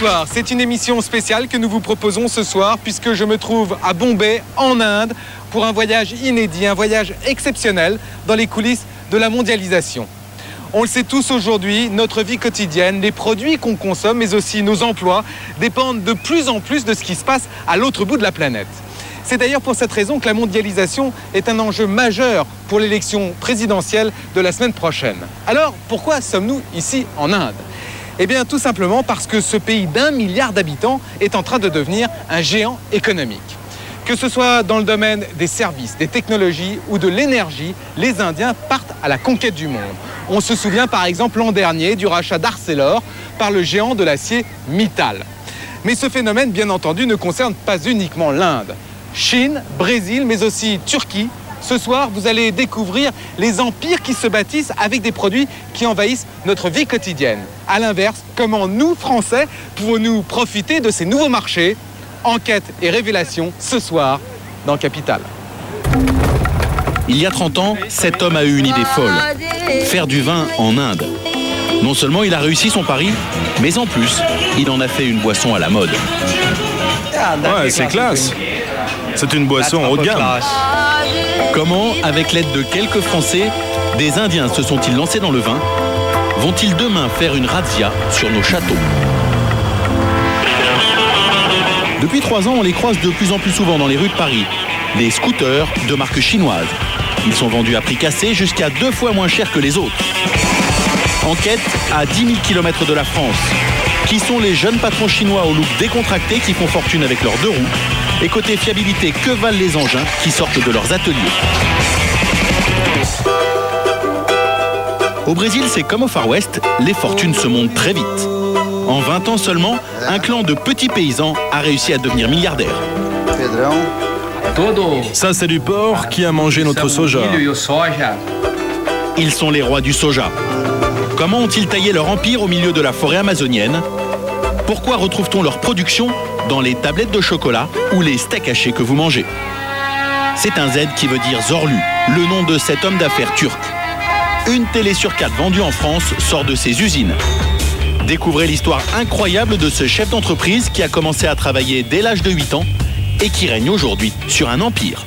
Bonsoir, c'est une émission spéciale que nous vous proposons ce soir puisque je me trouve à Bombay, en Inde, pour un voyage inédit, un voyage exceptionnel dans les coulisses de la mondialisation. On le sait tous aujourd'hui, notre vie quotidienne, les produits qu'on consomme, mais aussi nos emplois, dépendent de plus en plus de ce qui se passe à l'autre bout de la planète. C'est d'ailleurs pour cette raison que la mondialisation est un enjeu majeur pour l'élection présidentielle de la semaine prochaine. Alors, pourquoi sommes-nous ici en Inde ? Eh bien, tout simplement parce que ce pays d'1 milliard d'habitants est en train de devenir un géant économique. Que ce soit dans le domaine des services, des technologies ou de l'énergie, les Indiens partent à la conquête du monde. On se souvient par exemple l'an dernier du rachat d'Arcelor par le géant de l'acier Mittal. Mais ce phénomène, bien entendu, ne concerne pas uniquement l'Inde. Chine, Brésil, mais aussi Turquie. Ce soir, vous allez découvrir les empires qui se bâtissent avec des produits qui envahissent notre vie quotidienne. À l'inverse, comment nous, Français, pouvons-nous profiter de ces nouveaux marchés ? Enquête et révélation ce soir dans Capital. Il y a 30 ans, cet homme a eu une idée folle. Faire du vin en Inde. Non seulement il a réussi son pari, mais en plus, il en a fait une boisson à la mode. Ouais, c'est classe. C'est une boisson haut de gamme. Comment, avec l'aide de quelques Français, des Indiens se sont-ils lancés dans le vin? Vont-ils demain faire une razzia sur nos châteaux? Depuis 3 ans, on les croise de plus en plus souvent dans les rues de Paris. Des scooters de marque chinoise. Ils sont vendus à prix cassé jusqu'à 2 fois moins cher que les autres. Enquête à 10 000 km de la France. Qui sont les jeunes patrons chinois au look décontracté qui font fortune avec leurs 2 roues? Et côté fiabilité, que valent les engins qui sortent de leurs ateliers? Au Brésil, c'est comme au Far West, les fortunes se montent très vite. En 20 ans seulement, un clan de petits paysans a réussi à devenir milliardaire. Ça, c'est du porc qui a mangé notre soja. Ils sont les rois du soja. Comment ont-ils taillé leur empire au milieu de la forêt amazonienne? Pourquoi retrouve-t-on leur production dans les tablettes de chocolat ou les steaks hachés que vous mangez? C'est un Z qui veut dire Zorlu, le nom de cet homme d'affaires turc. Une télé sur 4 vendue en France sort de ses usines. Découvrez l'histoire incroyable de ce chef d'entreprise qui a commencé à travailler dès l'âge de 8 ans et qui règne aujourd'hui sur un empire.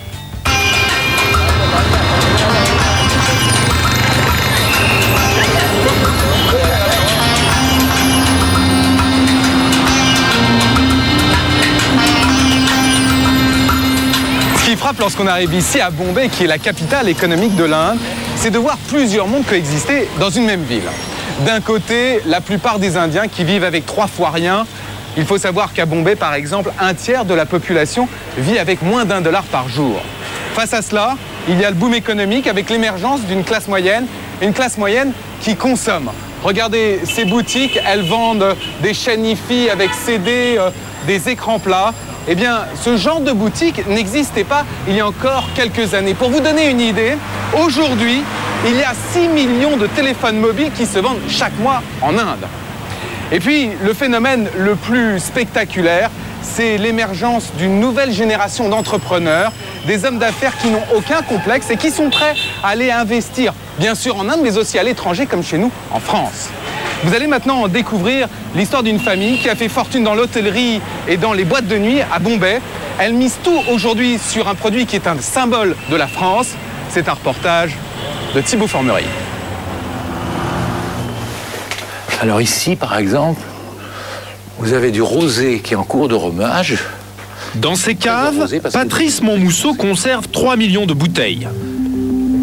Ce qui frappe lorsqu'on arrive ici à Bombay, qui est la capitale économique de l'Inde, c'est de voir plusieurs mondes coexister dans une même ville. D'un côté, la plupart des Indiens qui vivent avec 3 fois rien. Il faut savoir qu'à Bombay, par exemple, 1/3 de la population vit avec moins d'1 dollar par jour. Face à cela, il y a le boom économique avec l'émergence d'une classe moyenne, une classe moyenne qui consomme. Regardez ces boutiques, elles vendent des chaînes hi-fi avec CD, des écrans plats. Eh bien, ce genre de boutique n'existait pas il y a encore quelques années. Pour vous donner une idée, aujourd'hui, il y a 6 millions de téléphones mobiles qui se vendent chaque mois en Inde. Et puis, le phénomène le plus spectaculaire, c'est l'émergence d'une nouvelle génération d'entrepreneurs, des hommes d'affaires qui n'ont aucun complexe et qui sont prêts à aller investir, bien sûr en Inde, mais aussi à l'étranger, comme chez nous, en France. Vous allez maintenant découvrir l'histoire d'une famille qui a fait fortune dans l'hôtellerie et dans les boîtes de nuit à Bombay. Elle mise tout aujourd'hui sur un produit qui est un symbole de la France. C'est un reportage de Thibaut Formery. Alors ici, par exemple, vous avez du rosé qui est en cours de romage. Dans ces caves, Patrice Montmousseau conserve 3 millions de bouteilles.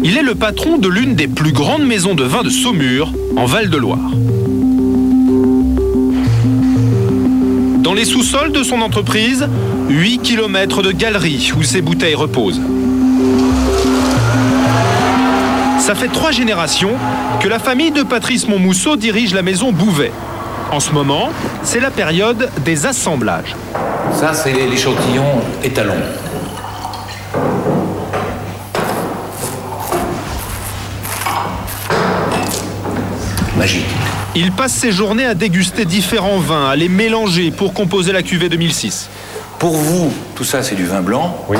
Il est le patron de l'une des plus grandes maisons de vin de Saumur, en Val-de-Loire. Dans les sous-sols de son entreprise, 8 km de galeries où ses bouteilles reposent. Ça fait 3 générations que la famille de Patrice Montmousseau dirige la maison Bouvet. En ce moment, c'est la période des assemblages. Ça, c'est l'échantillon étalon. Magique. Il passe ses journées à déguster différents vins, à les mélanger pour composer la cuvée 2006. Pour vous, tout ça, c'est du vin blanc. Oui.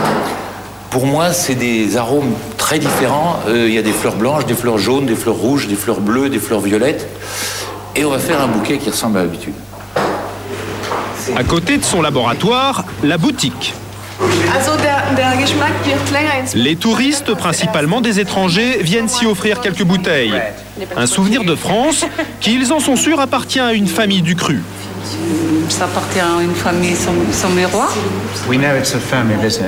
Pour moi, c'est des arômes très différents. Il y a des fleurs blanches, des fleurs jaunes, des fleurs rouges, des fleurs bleues, des fleurs violettes. Et on va faire un bouquet qui ressemble à l'habitude. À côté de son laboratoire, la boutique. Les touristes, principalement des étrangers, viennent s'y offrir quelques bouteilles. Un souvenir de France qui, ils en sont sûrs, appartient à une famille du cru. Ça appartient à une famille sommérois.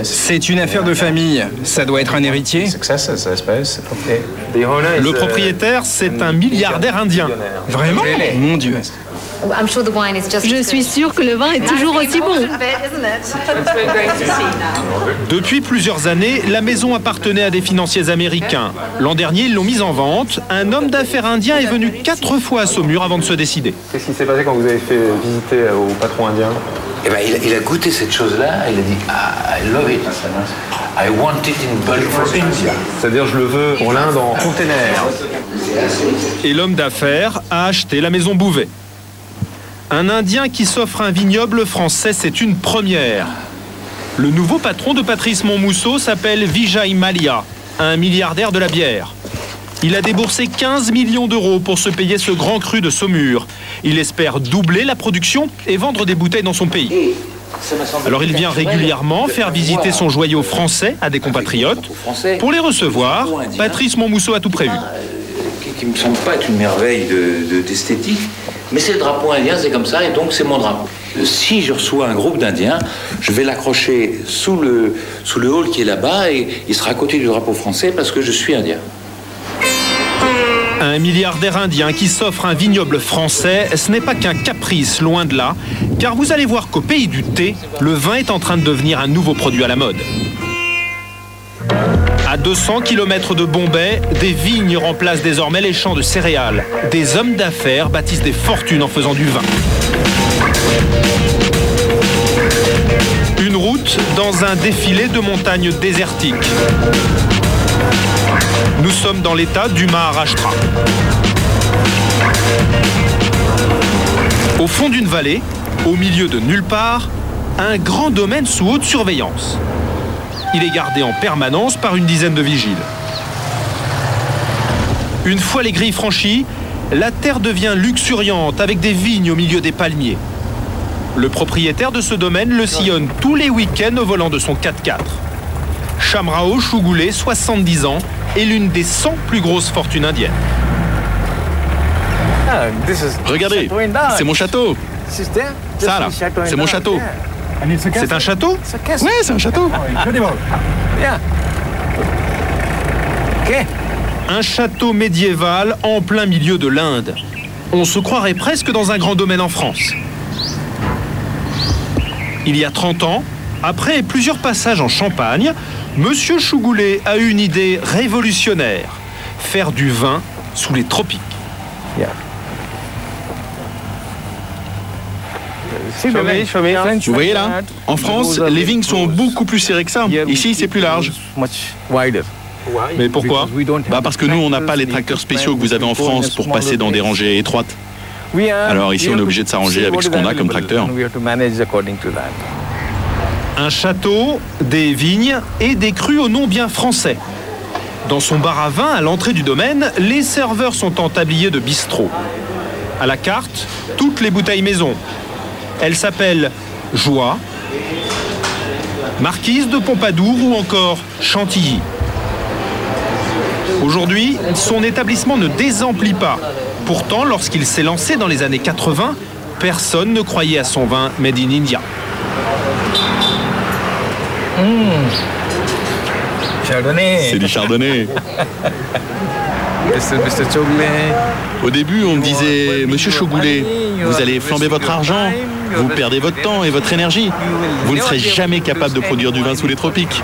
C'est une affaire de famille. Ça doit être un héritier. Le propriétaire, c'est un milliardaire indien. Vraiment? Mon Dieu. Je suis sûre que le vin est toujours aussi bon. Depuis plusieurs années, la maison appartenait à des financiers américains. L'an dernier, ils l'ont mise en vente. Un homme d'affaires indien est venu 4 fois à Saumur avant de se décider. Qu'est-ce qui s'est passé quand vous avez fait visiter au patron indien? Eh ben, il a goûté cette chose-là, il a dit I love it. I want it in bulk for India. C'est-à-dire je le veux pour l'Inde en container. Et l'homme d'affaires a acheté la maison Bouvet. Un Indien qui s'offre un vignoble français, c'est une première. Le nouveau patron de Patrice Montmousseau s'appelle Vijay Mallya, un milliardaire de la bière. Il a déboursé 15 millions d'euros pour se payer ce grand cru de Saumur. Il espère doubler la production et vendre des bouteilles dans son pays. Alors il vient régulièrement faire visiter son joyau français à des compatriotes. Pour les recevoir, Patrice Montmousseau a tout prévu. Qui ne me semble pas être une merveille d'esthétique, mais c'est le drapeau indien, c'est comme ça, et donc c'est mon drapeau. Si je reçois un groupe d'Indiens, je vais l'accrocher sous le hall qui est là-bas, et il sera à côté du drapeau français parce que je suis indien. Un milliardaire indien qui s'offre un vignoble français, ce n'est pas qu'un caprice, loin de là, car vous allez voir qu'au pays du thé, le vin est en train de devenir un nouveau produit à la mode. À 200 km de Bombay, des vignes remplacent désormais les champs de céréales. Des hommes d'affaires bâtissent des fortunes en faisant du vin. Une route dans un défilé de montagnes désertiques. Nous sommes dans l'état du Maharashtra. Au fond d'une vallée, au milieu de nulle part, un grand domaine sous haute surveillance. Il est gardé en permanence par une dizaine de vigiles. Une fois les grilles franchies, la terre devient luxuriante avec des vignes au milieu des palmiers. Le propriétaire de ce domaine le sillonne tous les week-ends au volant de son 4x4. Shamrao Chougoulé, 70 ans, est l'une des 100 plus grosses fortunes indiennes. Regardez, c'est mon château. Ça là, c'est mon château. C'est un château? Ouais, c'est un château. Un château médiéval en plein milieu de l'Inde. On se croirait presque dans un grand domaine en France. Il y a 30 ans, après plusieurs passages en Champagne, Monsieur Chougoulé a eu une idée révolutionnaire. Faire du vin sous les tropiques. Vous voyez là, en France, les vignes sont beaucoup plus serrées que ça. Ici, c'est plus large. Mais pourquoi? Parce que nous, on n'a pas les tracteurs spéciaux que vous avez en France pour passer dans des rangées étroites. Alors ici, on est obligé de s'arranger avec ce qu'on a comme tracteur. Un château, des vignes et des crus au nom bien français. Dans son bar à vin, à l'entrée du domaine, les serveurs sont en tablier de bistrot. À la carte, toutes les bouteilles maison. Elle s'appelle Joie, Marquise de Pompadour ou encore Chantilly. Aujourd'hui, son établissement ne désemplit pas. Pourtant, lorsqu'il s'est lancé dans les années 80, personne ne croyait à son vin made in India. C'est du chardonnay. Au début, on me disait, Monsieur Chougoulé, vous allez flamber votre argent, vous perdez votre temps et votre énergie. Vous ne serez jamais capable de produire du vin sous les tropiques.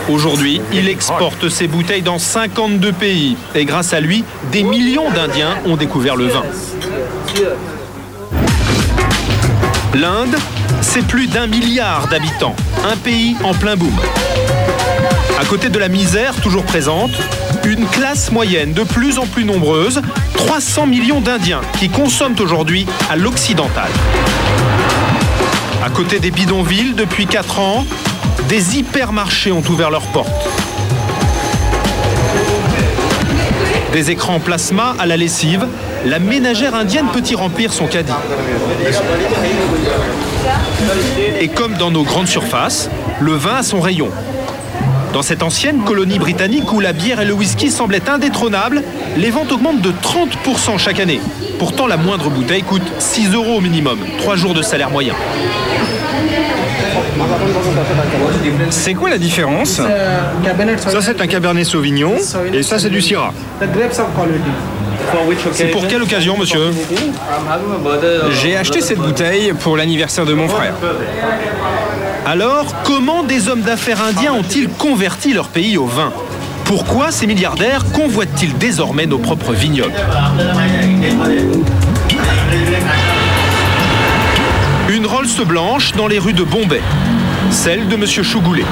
Aujourd'hui, il exporte ses bouteilles dans 52 pays. Et grâce à lui, des millions d'Indiens ont découvert le vin. L'Inde, c'est plus d'1 milliard d'habitants. Un pays en plein boom. À côté de la misère toujours présente, une classe moyenne de plus en plus nombreuse, 300 millions d'Indiens qui consomment aujourd'hui à l'occidental. À côté des bidonvilles, depuis 4 ans, des hypermarchés ont ouvert leurs portes. Des écrans plasma à la lessive, la ménagère indienne peut y remplir son caddie. Et comme dans nos grandes surfaces, le vin a son rayon. Dans cette ancienne colonie britannique où la bière et le whisky semblaient indétrônables, les ventes augmentent de 30% chaque année. Pourtant, la moindre bouteille coûte 6 € au minimum, 3 jours de salaire moyen. C'est quoi la différence? Ça, c'est un Cabernet Sauvignon et ça, c'est du Syrah. C'est pour quelle occasion, monsieur? J'ai acheté cette bouteille pour l'anniversaire de mon frère. Alors, comment des hommes d'affaires indiens ont-ils converti leur pays au vin? Pourquoi ces milliardaires convoitent-ils désormais nos propres vignobles? Une Rolls blanche dans les rues de Bombay, celle de monsieur Chougoulet.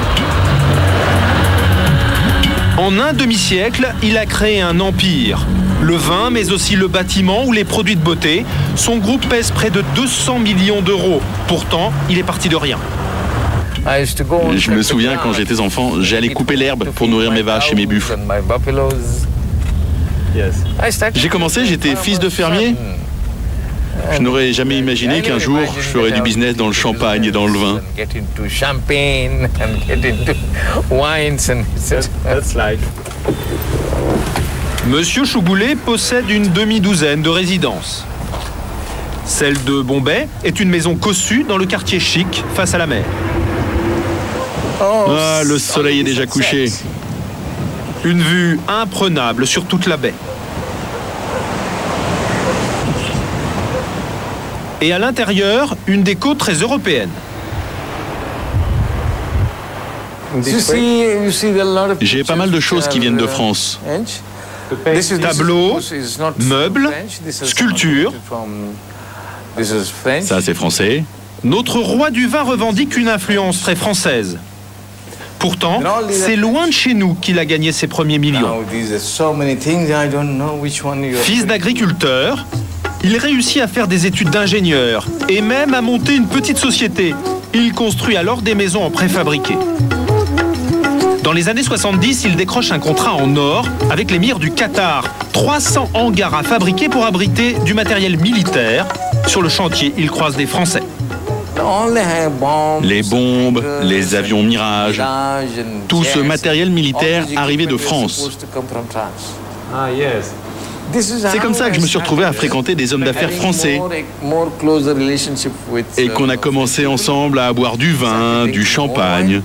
En un demi-siècle, il a créé un empire. Le vin, mais aussi le bâtiment ou les produits de beauté. Son groupe pèse près de 200 millions d'euros. Pourtant, il est parti de rien. Je me souviens, quand j'étais enfant, j'allais couper l'herbe pour nourrir mes vaches et mes buffles. J'ai commencé, j'étais fils de fermier. Je n'aurais jamais imaginé qu'un jour, je ferais du business dans le champagne et dans le vin. Monsieur Chougoulet possède une demi-douzaine de résidences. Celle de Bombay est une maison cossue dans le quartier chic, face à la mer. Ah, le soleil est déjà couché. Une vue imprenable sur toute la baie. Et à l'intérieur, une déco très européenne. J'ai pas mal de choses qui viennent de France. Tableaux, meubles, sculptures. Ça, c'est français. Notre roi du vin revendique une influence très française. Pourtant, c'est loin de chez nous qu'il a gagné ses premiers millions. Fils d'agriculteur, il réussit à faire des études d'ingénieur et même à monter une petite société. Il construit alors des maisons en préfabriqué. Dans les années 70, il décroche un contrat en or avec l'émir du Qatar. 300 hangars à fabriquer pour abriter du matériel militaire. Sur le chantier, il croise des Français. Les bombes, les avions Mirage, tout ce matériel militaire arrivé de France. C'est comme ça que je me suis retrouvé à fréquenter des hommes d'affaires français et qu'on a commencé ensemble à boire du vin, du champagne.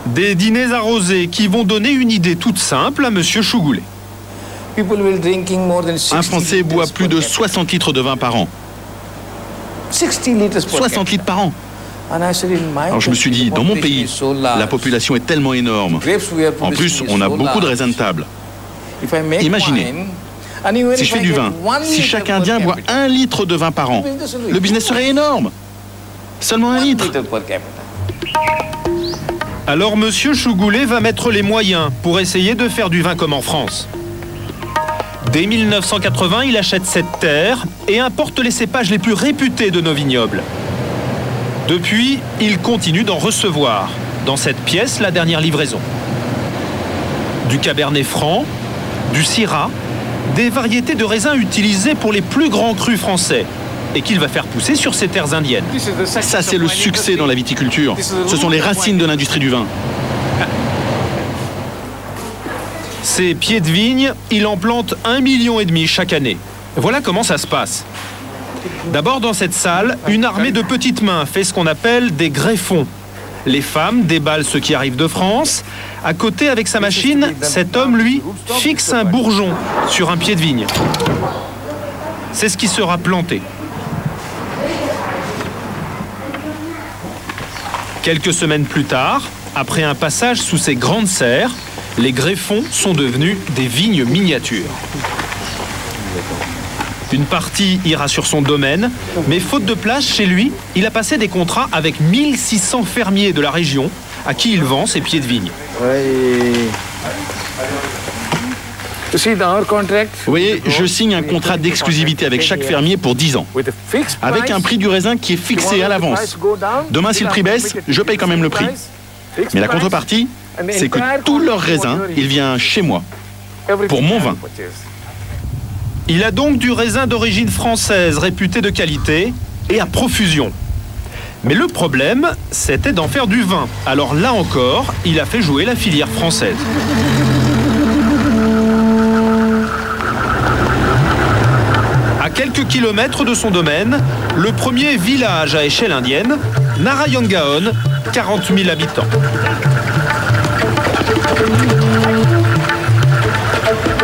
Des dîners arrosés qui vont donner une idée toute simple à monsieur Chougoulet. Un Français boit plus de 60 litres de vin par an. 60 litres par an. Alors je me suis dit, dans mon pays, la population est tellement énorme. En plus, on a beaucoup de raisins de table. Imaginez, si je fais du vin, si chaque Indien boit 1 litre de vin par an, le business serait énorme. Seulement 1 litre. Alors monsieur Chougoulet va mettre les moyens pour essayer de faire du vin comme en France. Dès 1980, il achète cette terre et importe les cépages les plus réputés de nos vignobles. Depuis, il continue d'en recevoir. Dans cette pièce, la dernière livraison. Du Cabernet Franc, du Syrah, des variétés de raisins utilisées pour les plus grands crus français et qu'il va faire pousser sur ces terres indiennes. Ça, c'est le succès dans la viticulture. Ce sont les racines de l'industrie du vin. Ces pieds de vigne, il en plante 1,5 million chaque année. Voilà comment ça se passe. D'abord, dans cette salle, une armée de petites mains fait ce qu'on appelle des greffons. Les femmes déballent ce qui arrive de France. À côté, avec sa machine, cet homme, lui, fixe un bourgeon sur un pied de vigne. C'est ce qui sera planté. Quelques semaines plus tard, après un passage sous ces grandes serres, les greffons sont devenus des vignes miniatures. Une partie ira sur son domaine, mais faute de place chez lui, il a passé des contrats avec 1600 fermiers de la région à qui il vend ses pieds de vigne. Vous voyez, je signe un contrat d'exclusivité avec chaque fermier pour 10 ans, avec un prix du raisin qui est fixé à l'avance. Demain, si le prix baisse, je paye quand même le prix. Mais la contrepartie, c'est que tout leur raisin, il vient chez moi, pour mon vin. Il a donc du raisin d'origine française, réputé de qualité et à profusion. Mais le problème, c'était d'en faire du vin. Alors là encore, il a fait jouer la filière française. À quelques kilomètres de son domaine, le premier village à échelle indienne, Narayangaon, 40 000 habitants.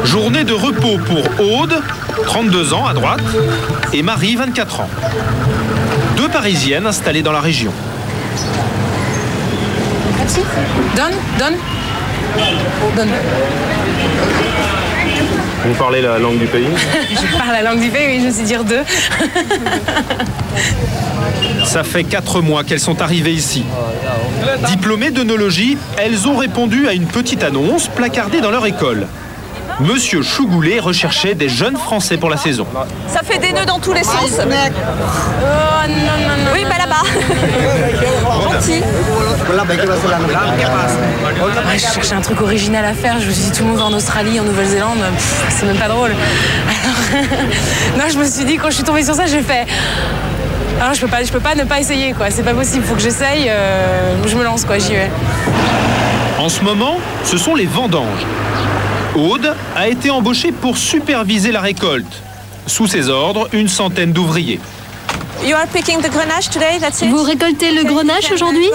Journée de repos pour Aude, 32 ans à droite, et Marie, 24 ans. Deux Parisiennes installées dans la région. Merci. Donne. Vous parlez la langue du pays? Je parle la langue du pays, oui, je sais dire deux. Ça fait 4 mois qu'elles sont arrivées ici. Diplômées d'œnologie, elles ont répondu à une petite annonce placardée dans leur école. Monsieur Chougoulet recherchait des jeunes Français pour la saison. Ça fait des nœuds dans tous les sens. Oh non. Oui, bah là-bas. Gentil. Ouais, je cherchais un truc original à faire. Je me suis dit, tout le monde va en Australie, en Nouvelle-Zélande. C'est même pas drôle. Alors, non, je me suis dit, quand je suis tombée sur ça, j'ai fait... Alors, je peux pas ne pas essayer, quoi. C'est pas possible, faut que j'essaye. Je me lance, quoi, j'y vais. En ce moment, ce sont les vendanges. Aude a été embauchée pour superviser la récolte. Sous ses ordres, une centaine d'ouvriers. Vous récoltez le grenache aujourd'hui?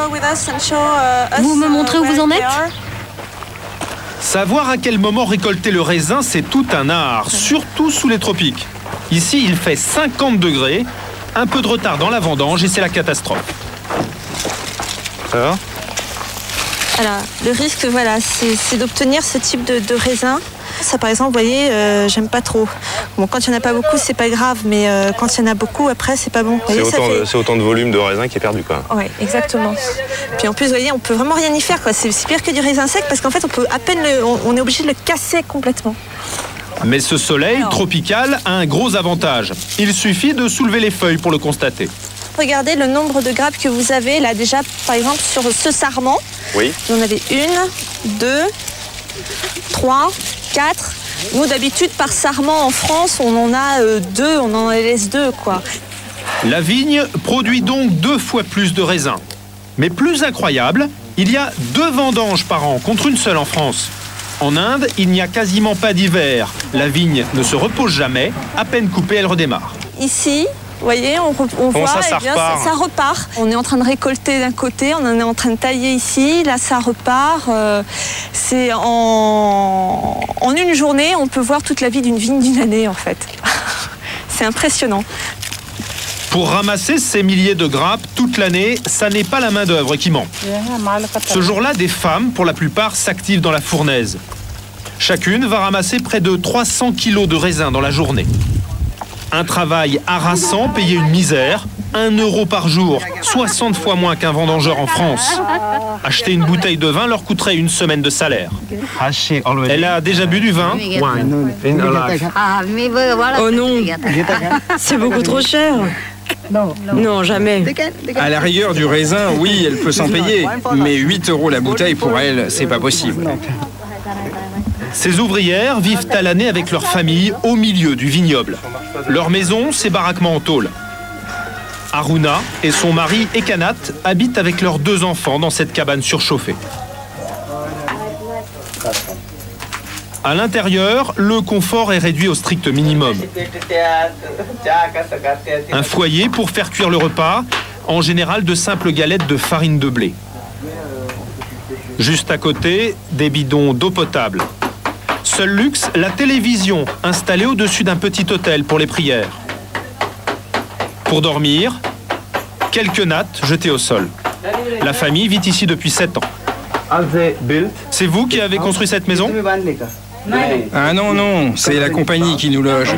Vous me montrez où vous en êtes? Savoir à quel moment récolter le raisin, c'est tout un art, surtout sous les tropiques. Ici, il fait 50 degrés, un peu de retard dans la vendange et c'est la catastrophe. Ça va? Alors, le risque, voilà, c'est d'obtenir ce type de raisin. Ça, par exemple, vous voyez, j'aime pas trop. Bon, quand il n'y en a pas beaucoup, c'est pas grave, mais quand il y en a beaucoup, après, c'est pas bon. C'est autant de volume de raisin qui est perdu, quoi. Oui, exactement. Puis en plus, vous voyez, on peut vraiment rien y faire, quoi. C'est pire que du raisin sec, parce qu'en fait, on peut à peine on est obligé de le casser complètement. Mais ce soleil tropical a un gros avantage. Il suffit de soulever les feuilles pour le constater. Regardez le nombre de grappes que vous avez là déjà, par exemple, sur ce sarment. Oui. Vous en avez 1, 2, 3, 4. Nous, d'habitude, par sarment en France, on en a 2, on en laisse 2, quoi. La vigne produit donc 2 fois plus de raisins. Mais plus incroyable, il y a 2 vendanges par an contre une seule en France. En Inde, il n'y a quasiment pas d'hiver. La vigne ne se repose jamais. À peine coupée, elle redémarre. Ici, vous voyez, on voit, ça repart. On est en train de récolter d'un côté, on en est en train de tailler ici, là ça repart. C'est en une journée, on peut voir toute la vie d'une vigne d'une année en fait. C'est impressionnant. Pour ramasser ces milliers de grappes toute l'année, ça n'est pas la main-d'œuvre qui manque. Ce jour-là, des femmes, pour la plupart, s'activent dans la fournaise. Chacune va ramasser près de 300 kilos de raisin dans la journée. Un travail harassant, payé une misère, 1 euro par jour, 60 fois moins qu'un vendangeur en France. Acheter une bouteille de vin leur coûterait une semaine de salaire. Elle a déjà bu du vin? Oh non, c'est beaucoup trop cher. Non, jamais. À la rigueur du raisin, oui, elle peut s'en payer. Mais 8 euros la bouteille, pour elle, c'est pas possible. Ces ouvrières vivent à l'année avec leur famille au milieu du vignoble. Leur maison, c'est baraquement en tôle. Aruna et son mari Ekanat habitent avec leurs 2 enfants dans cette cabane surchauffée. À l'intérieur, le confort est réduit au strict minimum. Un foyer pour faire cuire le repas, en général de simples galettes de farine de blé. Juste à côté, des bidons d'eau potable. Seul luxe, la télévision installée au-dessus d'un petit autel pour les prières. Pour dormir, quelques nattes jetées au sol. La famille vit ici depuis 7 ans. C'est vous qui avez construit cette maison? Ah non, c'est la compagnie qui nous loge.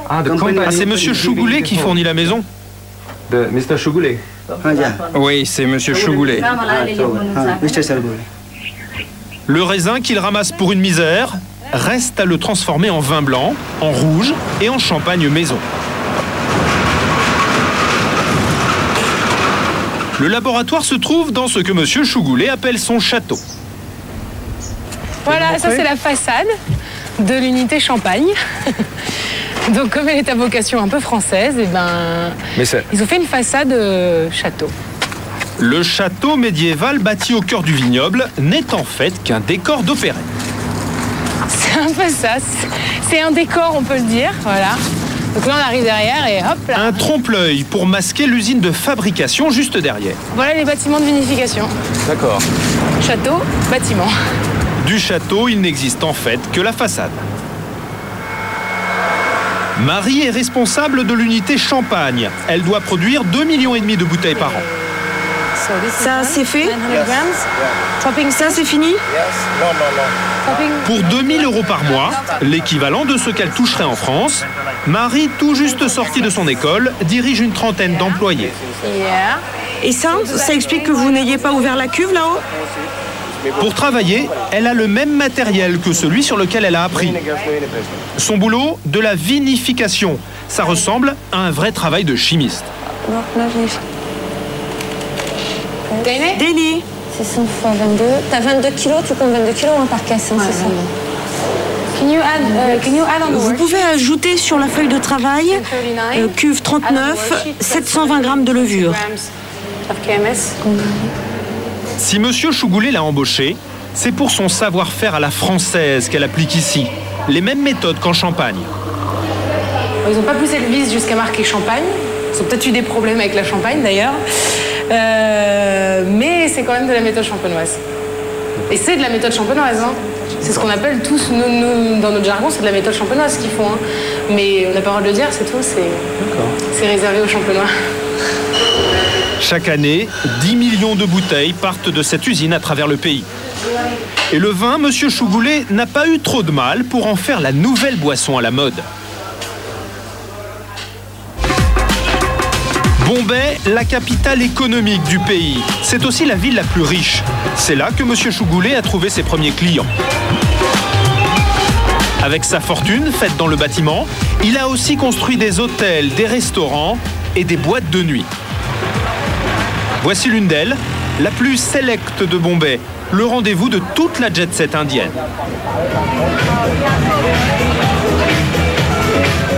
Ah, c'est Monsieur Chougoulet qui fournit la maison? Mr. Chougoulet. Oui, c'est Monsieur Chougoulet. Le raisin qu'il ramasse pour une misère reste à le transformer en vin blanc, en rouge et en champagne maison. Le laboratoire se trouve dans ce que Monsieur Chougoulet appelle son château. Voilà, ça c'est la façade de l'unité Champagne. Donc comme elle est à vocation un peu française, et ils ont fait une façade château. Le château médiéval bâti au cœur du vignoble n'est en fait qu'un décor d'opérette. C'est un peu ça, c'est un décor on peut le dire, voilà. Donc là on arrive derrière et hop là. Un trompe-l'œil pour masquer l'usine de fabrication juste derrière. Voilà les bâtiments de vinification. D'accord. Château, bâtiment. Du château, il n'existe en fait que la façade. Marie est responsable de l'unité Champagne. Elle doit produire 2,5 millions de bouteilles par an. Ça, c'est fait? Ça, c'est fini? Pour 2 000 € par mois, l'équivalent de ce qu'elle toucherait en France, Marie, tout juste sortie de son école, dirige une trentaine d'employés. Et ça explique que vous n'ayez pas ouvert la cuve là-haut? Pour travailler, elle a le même matériel que celui sur lequel elle a appris. Son boulot, de la vinification. Ça ressemble à un vrai travail de chimiste. Daily. C'est 100 fois 22. T'as 22 kilos, tu comptes 22 kilos par caisse, hein, c'est ça. Vous pouvez ajouter sur la feuille de travail cuve 39, 720 grammes de levure. Si Monsieur Chougoulet l'a embauché, c'est pour son savoir-faire à la française qu'elle applique ici. Les mêmes méthodes qu'en Champagne. Ils n'ont pas poussé le vice jusqu'à marquer Champagne. Ils ont peut-être eu des problèmes avec la Champagne d'ailleurs. Mais c'est quand même de la méthode champenoise. Et c'est de la méthode champenoise. Hein. C'est ce qu'on appelle tous, nous, dans notre jargon, c'est de la méthode champenoise qu'ils font. Hein. Mais on n'a pas le droit de le dire, c'est tout. C'est réservé aux champenois. Chaque année, 10 millions de bouteilles partent de cette usine à travers le pays. Et le vin, Monsieur Chougoulet n'a pas eu trop de mal pour en faire la nouvelle boisson à la mode. Bombay, la capitale économique du pays. C'est aussi la ville la plus riche. C'est là que Monsieur Chougoulet a trouvé ses premiers clients. Avec sa fortune faite dans le bâtiment, il a aussi construit des hôtels, des restaurants et des boîtes de nuit. Voici l'une d'elles, la plus sélecte de Bombay, le rendez-vous de toute la jet-set indienne.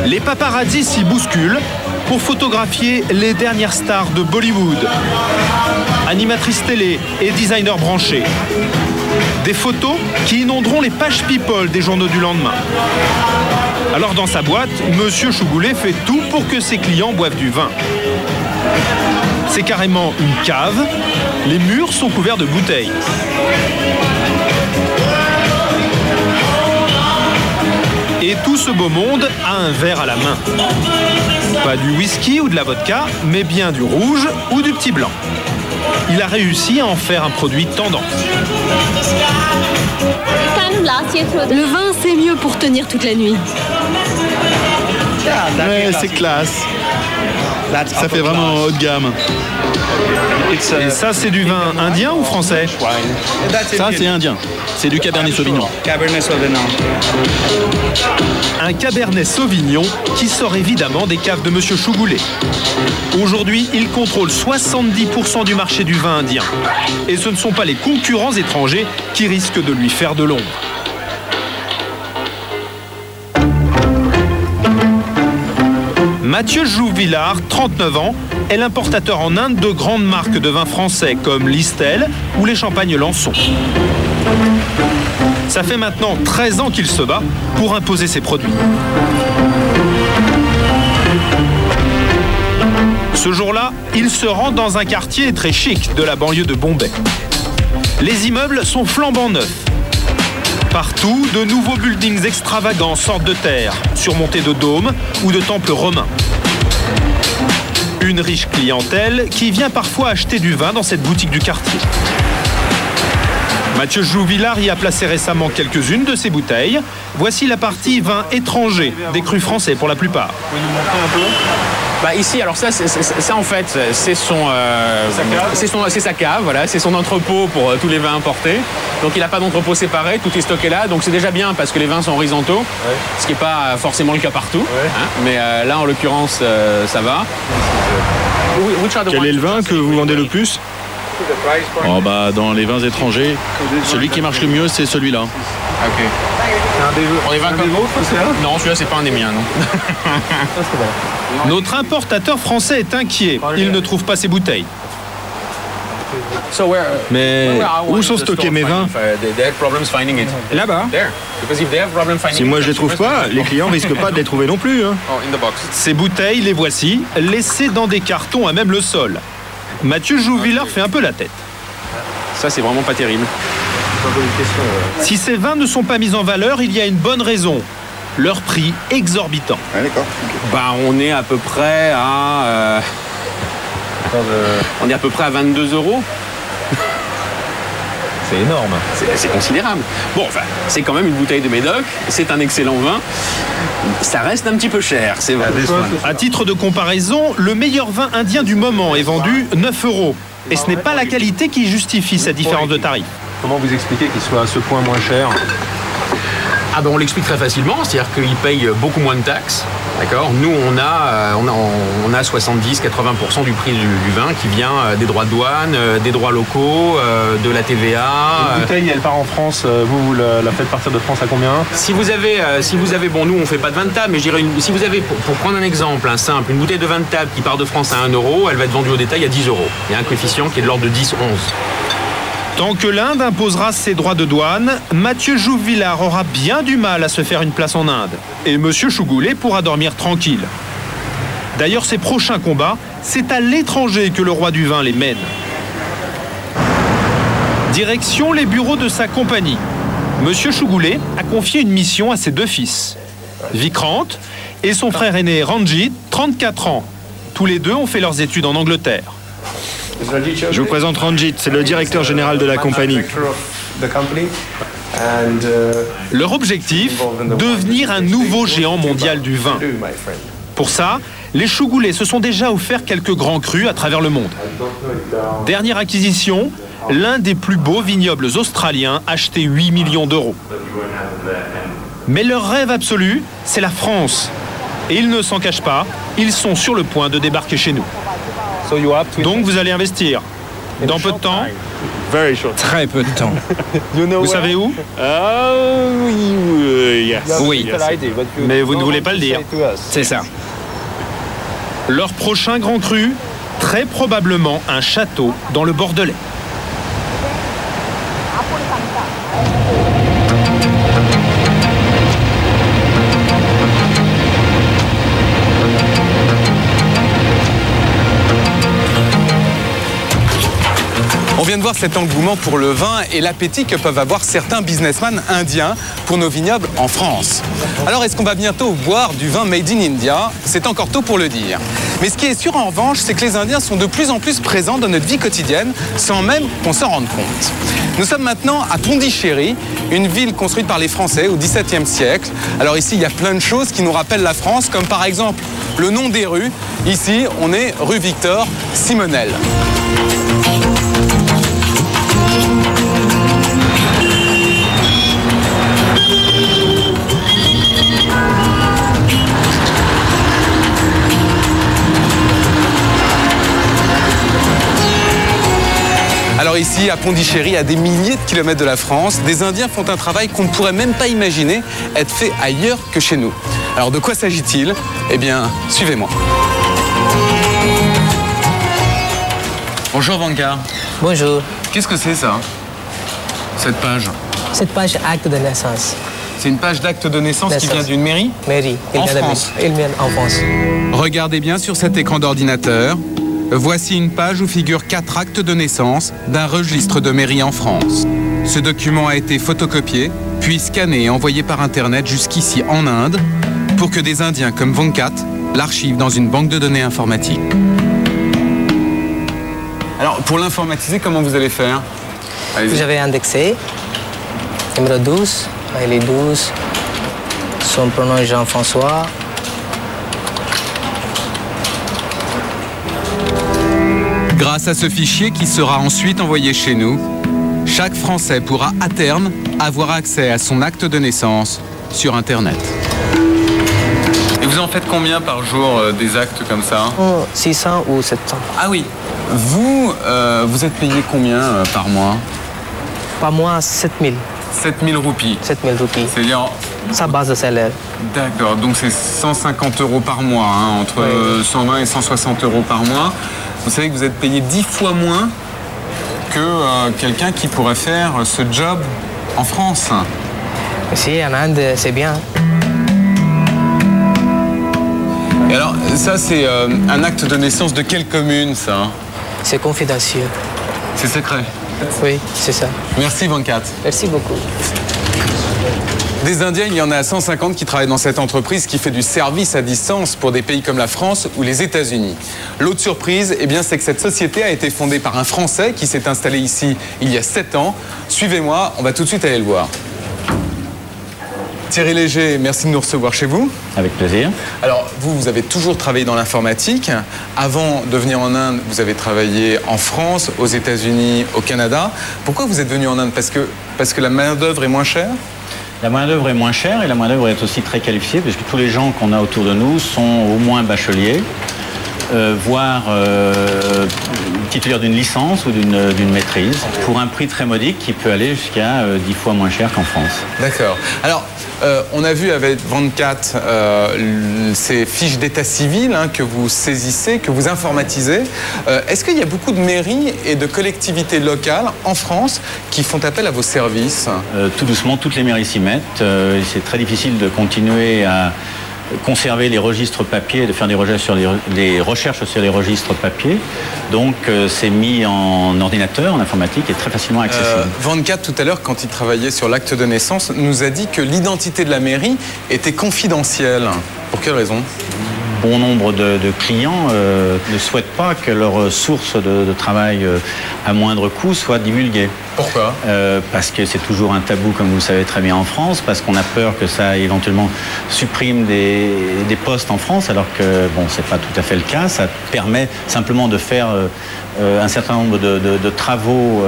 Les paparazzis s'y bousculent pour photographier les dernières stars de Bollywood, animatrices télé et designers branchés. Des photos qui inonderont les pages people des journaux du lendemain. Alors dans sa boîte, Monsieur Chougoulet fait tout pour que ses clients boivent du vin. C'est carrément une cave, les murs sont couverts de bouteilles. Et tout ce beau monde a un verre à la main. Pas du whisky ou de la vodka, mais bien du rouge ou du petit blanc. Il a réussi à en faire un produit tendance. Le vin, c'est mieux pour tenir toute la nuit. Ouais, c'est classe. Ça fait vraiment haut de gamme. Et ça, c'est du vin indien ou français? Ça, c'est indien. C'est du Cabernet Sauvignon. Un Cabernet Sauvignon qui sort évidemment des caves de Monsieur Chougoulet. Aujourd'hui, il contrôle 70% du marché du vin indien. Et ce ne sont pas les concurrents étrangers qui risquent de lui faire de l'ombre. Mathieu Jouvillard, 39 ans, est l'importateur en Inde de grandes marques de vins français comme l'Istel ou les Champagnes Lançon. Ça fait maintenant 13 ans qu'il se bat pour imposer ses produits. Ce jour-là, il se rend dans un quartier très chic de la banlieue de Bombay. Les immeubles sont flambant neufs. Partout, de nouveaux buildings extravagants sortent de terre, surmontés de dômes ou de temples romains. Une riche clientèle qui vient parfois acheter du vin dans cette boutique du quartier. Mathieu Jouvillard y a placé récemment quelques-unes de ses bouteilles. Voici la partie vin étranger, des crus français pour la plupart. Vous pouvez nous montrer un peu? Ici, alors ça en fait, c'est sa cave, voilà, c'est son entrepôt pour tous les vins importés. Donc il n'a pas d'entrepôt séparé, tout est stocké là. Donc c'est déjà bien parce que les vins sont horizontaux, ce qui n'est pas forcément le cas partout. Hein, mais là, en l'occurrence, ça va. Quel est le vin que vous vendez le plus? Oh bah dans les vins étrangers, celui qui marche le mieux c'est celui-là. Ok. On est 20 comme non, celui-là c'est pas un des miens, non. Notre importateur français est inquiet. Il ne trouve pas ses bouteilles. Mais où sont stockés mes vins? Là-bas. Si moi je les trouve pas, les clients risquent pas de les trouver non plus. Hein. Ces bouteilles, les voici, laissées dans des cartons à même le sol. Mathieu Jouvillard fait un peu la tête. Ça c'est vraiment pas terrible. Si ces vins ne sont pas mis en valeur, il y a une bonne raison. Leur prix exorbitant. Ah, d'accord. Bah on est à peu près à... On est à peu près à 22 €. C'est énorme. C'est considérable. Bon, enfin, c'est quand même une bouteille de Médoc. C'est un excellent vin. Ça reste un petit peu cher, c'est vrai. À titre de comparaison, le meilleur vin indien du moment est vendu 9 €. Et ce n'est pas la qualité qui justifie cette différence de tarif. Comment vous expliquez qu'il soit à ce point moins cher? Ah ben on l'explique très facilement, c'est-à-dire qu'ils payent beaucoup moins de taxes. D'accord. Nous, on a 70-80% du prix du vin qui vient des droits de douane, des droits locaux, de la TVA. Une bouteille, elle part en France. Vous la faites partir de France à combien? Si vous avez, bon, nous, on fait pas de vin de table, mais je dirais, si vous avez, pour prendre un exemple, un simple, une bouteille de vin de table qui part de France à 1 €, elle va être vendue au détail à 10 €. Il y a un coefficient qui est de l'ordre de 10-11. Tant que l'Inde imposera ses droits de douane, Mathieu Jouvillard aura bien du mal à se faire une place en Inde. Et Monsieur Chougoulet pourra dormir tranquille. D'ailleurs, ses prochains combats, c'est à l'étranger que le roi du vin les mène. Direction les bureaux de sa compagnie. Monsieur Chougoulet a confié une mission à ses deux fils, Vikrant et son frère aîné Ranjit, 34 ans. Tous les deux ont fait leurs études en Angleterre. Je vous présente Ranjit, c'est le directeur général de la compagnie. Leur objectif, devenir un nouveau géant mondial du vin. Pour ça, les Chougoulet se sont déjà offerts quelques grands crus à travers le monde. Dernière acquisition, l'un des plus beaux vignobles australiens acheté 8 millions d'euros. Mais leur rêve absolu, c'est la France. Et ils ne s'en cachent pas, ils sont sur le point de débarquer chez nous. Donc vous allez investir. Dans peu de temps? Très peu de temps. Vous savez où? Oui, mais vous ne voulez pas le dire. C'est ça. Leur prochain grand cru, très probablement un château dans le Bordelais. On vient de voir cet engouement pour le vin et l'appétit que peuvent avoir certains businessmen indiens pour nos vignobles en France. Alors, est-ce qu'on va bientôt boire du vin made in India? C'est encore tôt pour le dire. Mais ce qui est sûr en revanche, c'est que les Indiens sont de plus en plus présents dans notre vie quotidienne sans même qu'on s'en rende compte. Nous sommes maintenant à Pondichéry, une ville construite par les Français au XVIIe siècle. Alors ici, il y a plein de choses qui nous rappellent la France, comme par exemple le nom des rues. Ici, on est rue Victor Simonel. Alors ici, à Pondichéry, à des milliers de kilomètres de la France, des Indiens font un travail qu'on ne pourrait même pas imaginer être fait ailleurs que chez nous. Alors de quoi s'agit-il? Eh bien, suivez-moi. Bonjour Vanka. Bonjour. Qu'est-ce que c'est ça, cette page? Cette page acte de naissance. C'est une page d'acte de naissance qui vient d'une mairie? Mairie. En France. Il vient en France. Regardez bien sur cet écran d'ordinateur. Voici une page où figurent 4 actes de naissance d'un registre de mairie en France. Ce document a été photocopié, puis scanné et envoyé par Internet jusqu'ici en Inde pour que des Indiens comme Venkat l'archivent dans une banque de données informatique. Alors, pour l'informatiser, comment vous allez faire? Vous avez indexé. Numéro 12. Il est 12. Son prénom est Jean-François. Grâce à ce fichier qui sera ensuite envoyé chez nous, chaque Français pourra à terme avoir accès à son acte de naissance sur Internet. Et vous en faites combien par jour des actes comme ça? 600 ou 700. Ah oui, Vous, vous êtes payé combien par mois? Par mois, 7 000. 7 000 roupies. 7 000 roupies. C'est-à-dire... Sa base de salaire. D'accord, donc c'est 150 € par mois, hein, entre 120 et 160 € par mois. Vous savez que vous êtes payé 10 fois moins que quelqu'un qui pourrait faire ce job en France. Si, en Inde, c'est bien. Et alors, ça, c'est un acte de naissance de quelle commune, ça? C'est confidentiel. C'est secret? Oui, c'est ça. Merci, Venkat. Merci beaucoup. Des Indiens, il y en a 150 qui travaillent dans cette entreprise qui fait du service à distance pour des pays comme la France ou les États-Unis. L'autre surprise, eh bien, c'est que cette société a été fondée par un Français qui s'est installé ici il y a 7 ans. Suivez-moi, on va tout de suite aller le voir. Thierry Léger, merci de nous recevoir chez vous. Avec plaisir. Alors, vous avez toujours travaillé dans l'informatique. Avant de venir en Inde, vous avez travaillé en France, aux États-Unis, au Canada. Pourquoi vous êtes venu en Inde? Parce que la main-d'œuvre est moins chère? La main-d'œuvre est moins chère et la main-d'œuvre est aussi très qualifiée, puisque tous les gens qu'on a autour de nous sont au moins bacheliers, voire titulaires d'une licence ou d'une maîtrise, pour un prix très modique qui peut aller jusqu'à 10 fois moins cher qu'en France. D'accord. Alors, on a vu avec Venkat ces fiches d'état civil que vous saisissez, que vous informatisez. Est-ce qu'il y a beaucoup de mairies et de collectivités locales en France qui font appel à vos services? Tout doucement, toutes les mairies s'y mettent. C'est très difficile de continuer à conserver les registres papier, de faire des recherches sur les registres papier. Donc c'est mis en ordinateur, en informatique, et très facilement accessible. Venkat, tout à l'heure, quand il travaillait sur l'acte de naissance, nous a dit que l'identité de la mairie était confidentielle. Pour quelle raison? Bon nombre de clients ne souhaitent pas que leur source de travail à moindre coût soit divulguée. Pourquoi? Parce que c'est toujours un tabou, comme vous le savez très bien, en France, parce qu'on a peur que ça éventuellement supprime des postes en France, alors que bon, c'est pas tout à fait le cas. Ça permet simplement de faire un certain nombre de travaux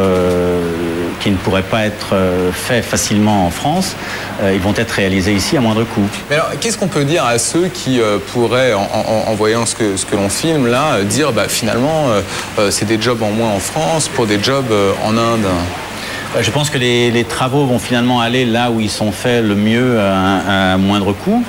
qui ne pourraient pas être faits facilement en France. Ils vont être réalisés ici à moindre coût. Mais alors, qu'est-ce qu'on peut dire à ceux qui pourraient, en voyant ce que l'on filme là, dire finalement c'est des jobs en moins en France pour des jobs en Inde? Je pense que les travaux vont finalement aller là où ils sont faits le mieux à moindre coût.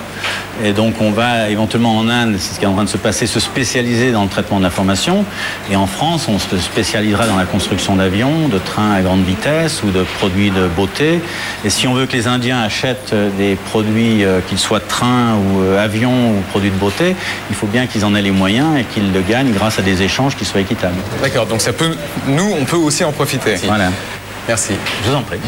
Et donc on va éventuellement en Inde, c'est ce qui est en train de se passer, se spécialiser dans le traitement de l'information. Et en France, on se spécialisera dans la construction d'avions, de trains à grande vitesse ou de produits de beauté. Et si on veut que les Indiens achètent des produits, qu'ils soient trains ou avions ou produits de beauté, il faut bien qu'ils en aient les moyens et qu'ils le gagnent grâce à des échanges qui soient équitables. D'accord, donc ça peut, nous, on peut aussi en profiter. Voilà. Merci. Je vous en prie.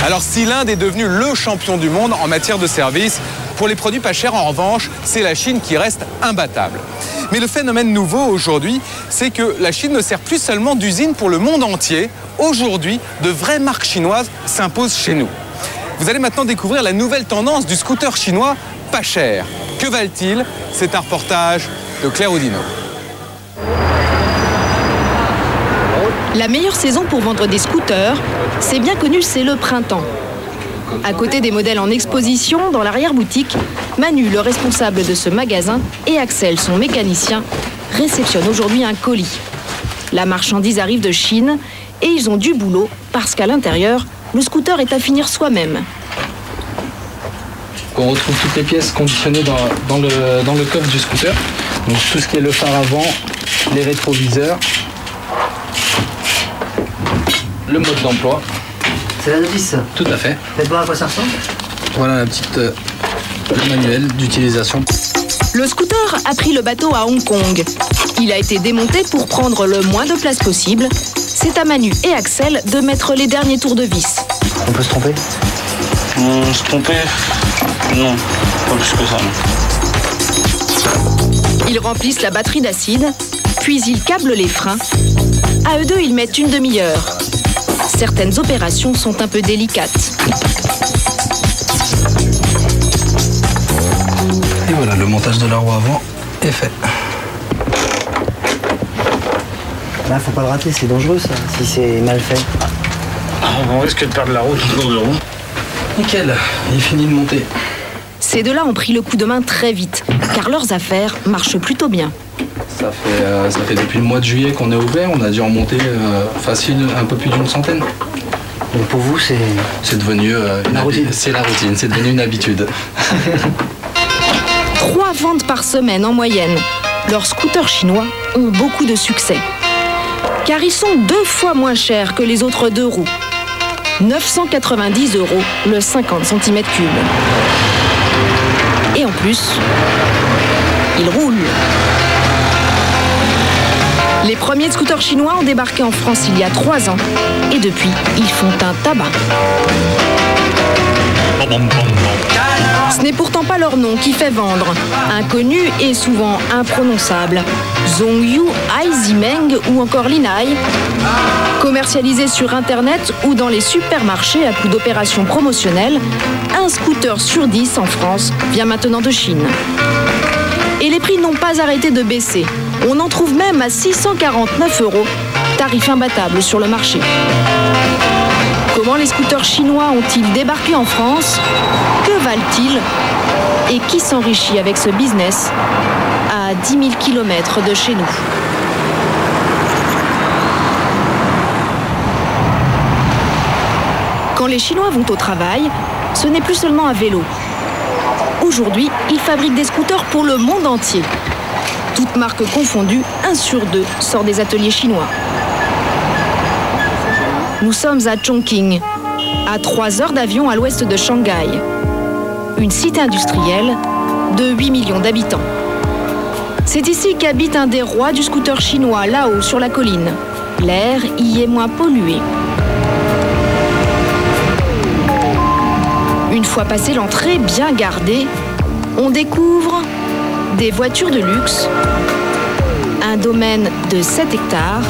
Alors si l'Inde est devenue le champion du monde en matière de services, pour les produits pas chers, en revanche, c'est la Chine qui reste imbattable. Mais le phénomène nouveau aujourd'hui, c'est que la Chine ne sert plus seulement d'usine pour le monde entier. Aujourd'hui, de vraies marques chinoises s'imposent chez nous. Vous allez maintenant découvrir la nouvelle tendance du scooter chinois pas cher. Que valent-ils? C'est un reportage de Claire Oudinot. La meilleure saison pour vendre des scooters, c'est bien connu, c'est le printemps. À côté des modèles en exposition, dans l'arrière-boutique, Manu, le responsable de ce magasin, et Axel, son mécanicien, réceptionnent aujourd'hui un colis. La marchandise arrive de Chine et ils ont du boulot parce qu'à l'intérieur, le scooter est à finir soi-même. On retrouve toutes les pièces conditionnées dans le coffre du scooter. Donc tout ce qui est le phare avant, les rétroviseurs, le mode d'emploi. C'est la notice? Tout à fait. Faites voir à quoi ça ressemble. Voilà le manuel d'utilisation. Le scooter a pris le bateau à Hong Kong. Il a été démonté pour prendre le moins de place possible. C'est à Manu et Axel de mettre les derniers tours de vis. On peut se tromper? Se tromper? Non, pas plus que ça. Ils remplissent la batterie d'acide, puis ils câblent les freins. À eux deux, ils mettent une demi-heure. Certaines opérations sont un peu délicates. Et voilà, le montage de la roue avant est fait. Là, faut pas le rater, c'est dangereux ça, si c'est mal fait. on risque de perdre la route en cours de rond. Nickel, il est fini de monter. Ces deux-là ont pris le coup de main très vite, car leurs affaires marchent plutôt bien. Ça fait depuis le mois de juillet qu'on est ouvert, on a dû en monter facile un peu plus d'une centaine. Donc pour vous, c'est devenu la routine. C'est la routine, c'est devenu une habitude. 3 ventes par semaine en moyenne. Leurs scooters chinois ont beaucoup de succès. Car ils sont 2 fois moins chers que les autres 2 roues. 990 € le 50 cm3. Et en plus, ils roulent. Les premiers scooters chinois ont débarqué en France il y a 3 ans. Et depuis, ils font un tabac. Ce n'est pourtant pas leur nom qui fait vendre. Inconnu et souvent imprononçable. Zhongyu, Aizimeng ou encore Linai. Commercialisé sur Internet ou dans les supermarchés à coup d'opérations promotionnelles, un scooter sur 10 en France vient maintenant de Chine. Et les prix n'ont pas arrêté de baisser. On en trouve même à 649 €, tarif imbattable sur le marché. Comment les scooters chinois ont-ils débarqué en France? Que valent-ils? Et qui s'enrichit avec ce business à 10 000 km de chez nous? Quand les Chinois vont au travail, ce n'est plus seulement à vélo. Aujourd'hui, ils fabriquent des scooters pour le monde entier. Toutes marques confondues, 1 sur 2 sort des ateliers chinois. Nous sommes à Chongqing, à 3 heures d'avion à l'ouest de Shanghai. Une cité industrielle de 8 millions d'habitants. C'est ici qu'habite un des rois du scooter chinois, là-haut sur la colline. L'air y est moins pollué. Une fois passé l'entrée bien gardée, on découvre des voitures de luxe, un domaine de 7 hectares,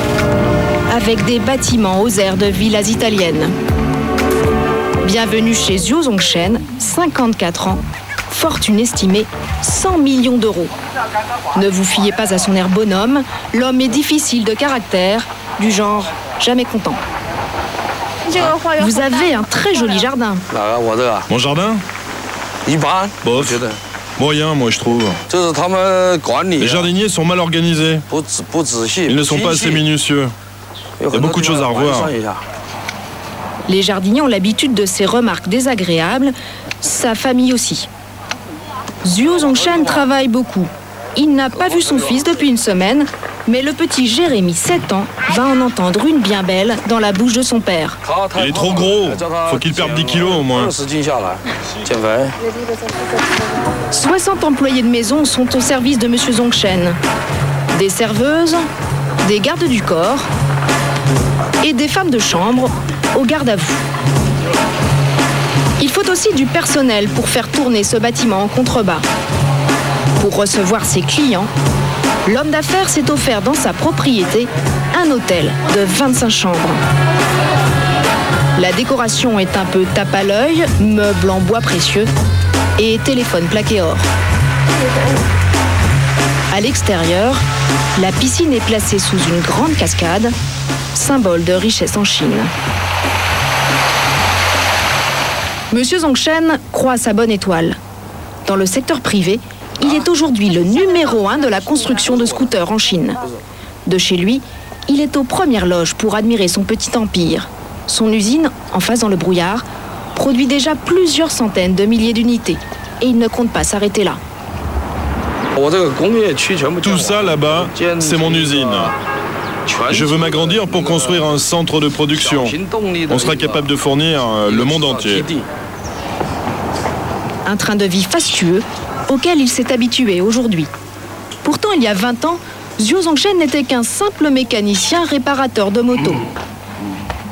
avec des bâtiments aux airs de villas italiennes. Bienvenue chez Zhuo Zongshen, 54 ans, fortune estimée 100 millions d'euros. Ne vous fiez pas à son air bonhomme, l'homme est difficile de caractère, du genre jamais content. Vous avez un très joli jardin. Mon jardin? Bof. Moyen, moi je trouve. Les jardiniers sont mal organisés. Ils ne sont pas assez minutieux. Il y a beaucoup de choses à revoir. Les jardiniers ont l'habitude de ces remarques désagréables, sa famille aussi. Zhuo Zongshen travaille beaucoup. Il n'a pas vu son fils depuis une semaine, mais le petit Jérémy, 7 ans, va en entendre une bien belle dans la bouche de son père. Il est trop gros. Faut qu'il perde 10 kilos au moins. 60 employés de maison sont au service de M. Zongshen. Des serveuses, des gardes du corps et des femmes de chambre au garde à vous. Il faut aussi du personnel pour faire tourner ce bâtiment en contrebas. Pour recevoir ses clients, l'homme d'affaires s'est offert dans sa propriété un hôtel de 25 chambres. La décoration est un peu tape à l'œil, meubles en bois précieux et téléphone plaqué or. À l'extérieur, la piscine est placée sous une grande cascade, symbole de richesse en Chine. Monsieur Zongshen croit à sa bonne étoile. Dans le secteur privé, il est aujourd'hui le numéro 1 de la construction de scooters en Chine. De chez lui, il est aux premières loges pour admirer son petit empire. Son usine, en face dans le brouillard, produit déjà plusieurs centaines de milliers d'unités. Et il ne compte pas s'arrêter là. Tout ça là-bas, c'est mon usine. Je veux m'agrandir pour construire un centre de production. On sera capable de fournir le monde entier. Un train de vie fastueux auquel il s'est habitué aujourd'hui. Pourtant, il y a 20 ans, Zhuo Zongshen n'était qu'un simple mécanicien réparateur de motos.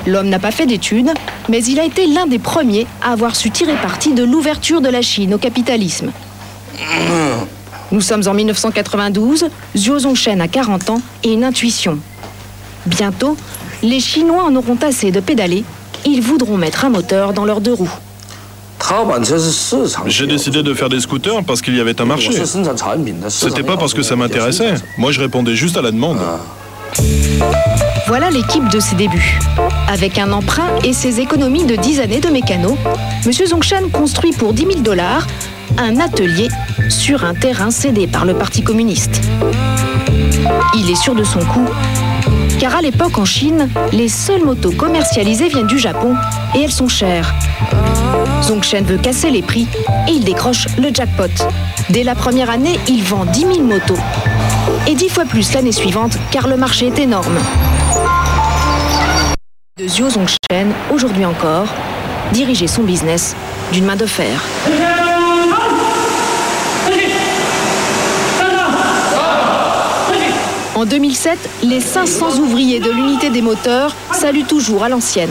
L'homme n'a pas fait d'études, mais il a été l'un des premiers à avoir su tirer parti de l'ouverture de la Chine au capitalisme. Nous sommes en 1992, Zhuo Zongshen a 40 ans et une intuition. Bientôt, les Chinois en auront assez de pédaler, ils voudront mettre un moteur dans leurs 2 roues. J'ai décidé de faire des scooters parce qu'il y avait un marché. C'était pas parce que ça m'intéressait. Moi, je répondais juste à la demande. Voilà l'équipe de ses débuts. Avec un emprunt et ses économies de 10 années de mécano, M. Zhongshan construit pour 10 000 $ un atelier sur un terrain cédé par le Parti communiste. Il est sûr de son coup, car à l'époque en Chine, les seules motos commercialisées viennent du Japon et elles sont chères. Zhongshan veut casser les prix et il décroche le jackpot. Dès la première année, il vend 10 000 motos et 10 fois plus l'année suivante, car le marché est énorme. De Zhou Zhongshan, aujourd'hui encore, diriger son business d'une main de fer. En 2007, les 500 ouvriers de l'unité des moteurs saluent toujours à l'ancienne.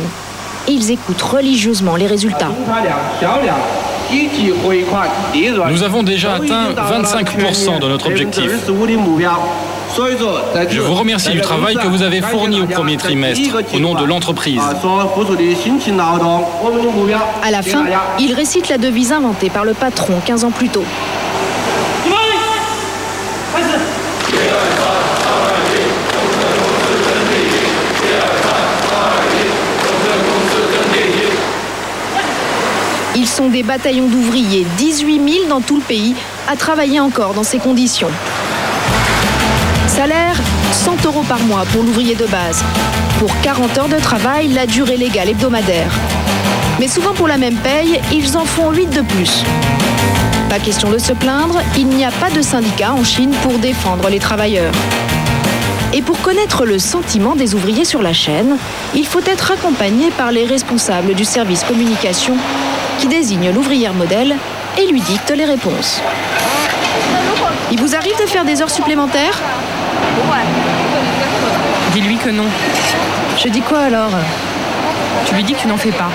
Ils écoutent religieusement les résultats. Nous avons déjà atteint 25% de notre objectif. Je vous remercie du travail que vous avez fourni au premier trimestre, au nom de l'entreprise. À la fin, il récite la devise inventée par le patron 15 ans plus tôt. Ils sont des bataillons d'ouvriers, 18 000 dans tout le pays, à travailler encore dans ces conditions. Salaire, 100 € par mois pour l'ouvrier de base. Pour 40 heures de travail, la durée légale hebdomadaire. Mais souvent pour la même paye, ils en font 8 de plus. Pas question de se plaindre, il n'y a pas de syndicat en Chine pour défendre les travailleurs. Et pour connaître le sentiment des ouvriers sur la chaîne, il faut être accompagné par les responsables du service communication qui désignent l'ouvrière modèle et lui dictent les réponses. Il vous arrive de faire des heures supplémentaires ? Dis-lui que non. Je dis quoi alors ? Tu lui dis que tu n'en fais pas.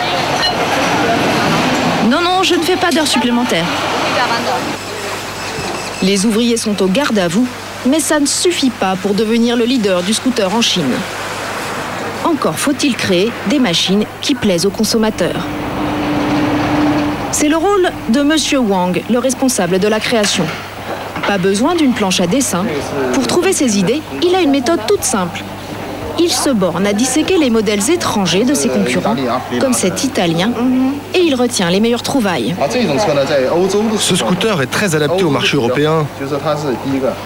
Non, je ne fais pas d'heures supplémentaires. Les ouvriers sont au garde à vous, mais ça ne suffit pas pour devenir le leader du scooter en Chine. Encore faut-il créer des machines qui plaisent aux consommateurs. C'est le rôle de Monsieur Wang, le responsable de la création. Pas besoin d'une planche à dessin. Pour trouver ses idées, il a une méthode toute simple. Il se borne à disséquer les modèles étrangers de ses concurrents, comme cet Italien, et il retient les meilleures trouvailles. Ce scooter est très adapté au marché européen.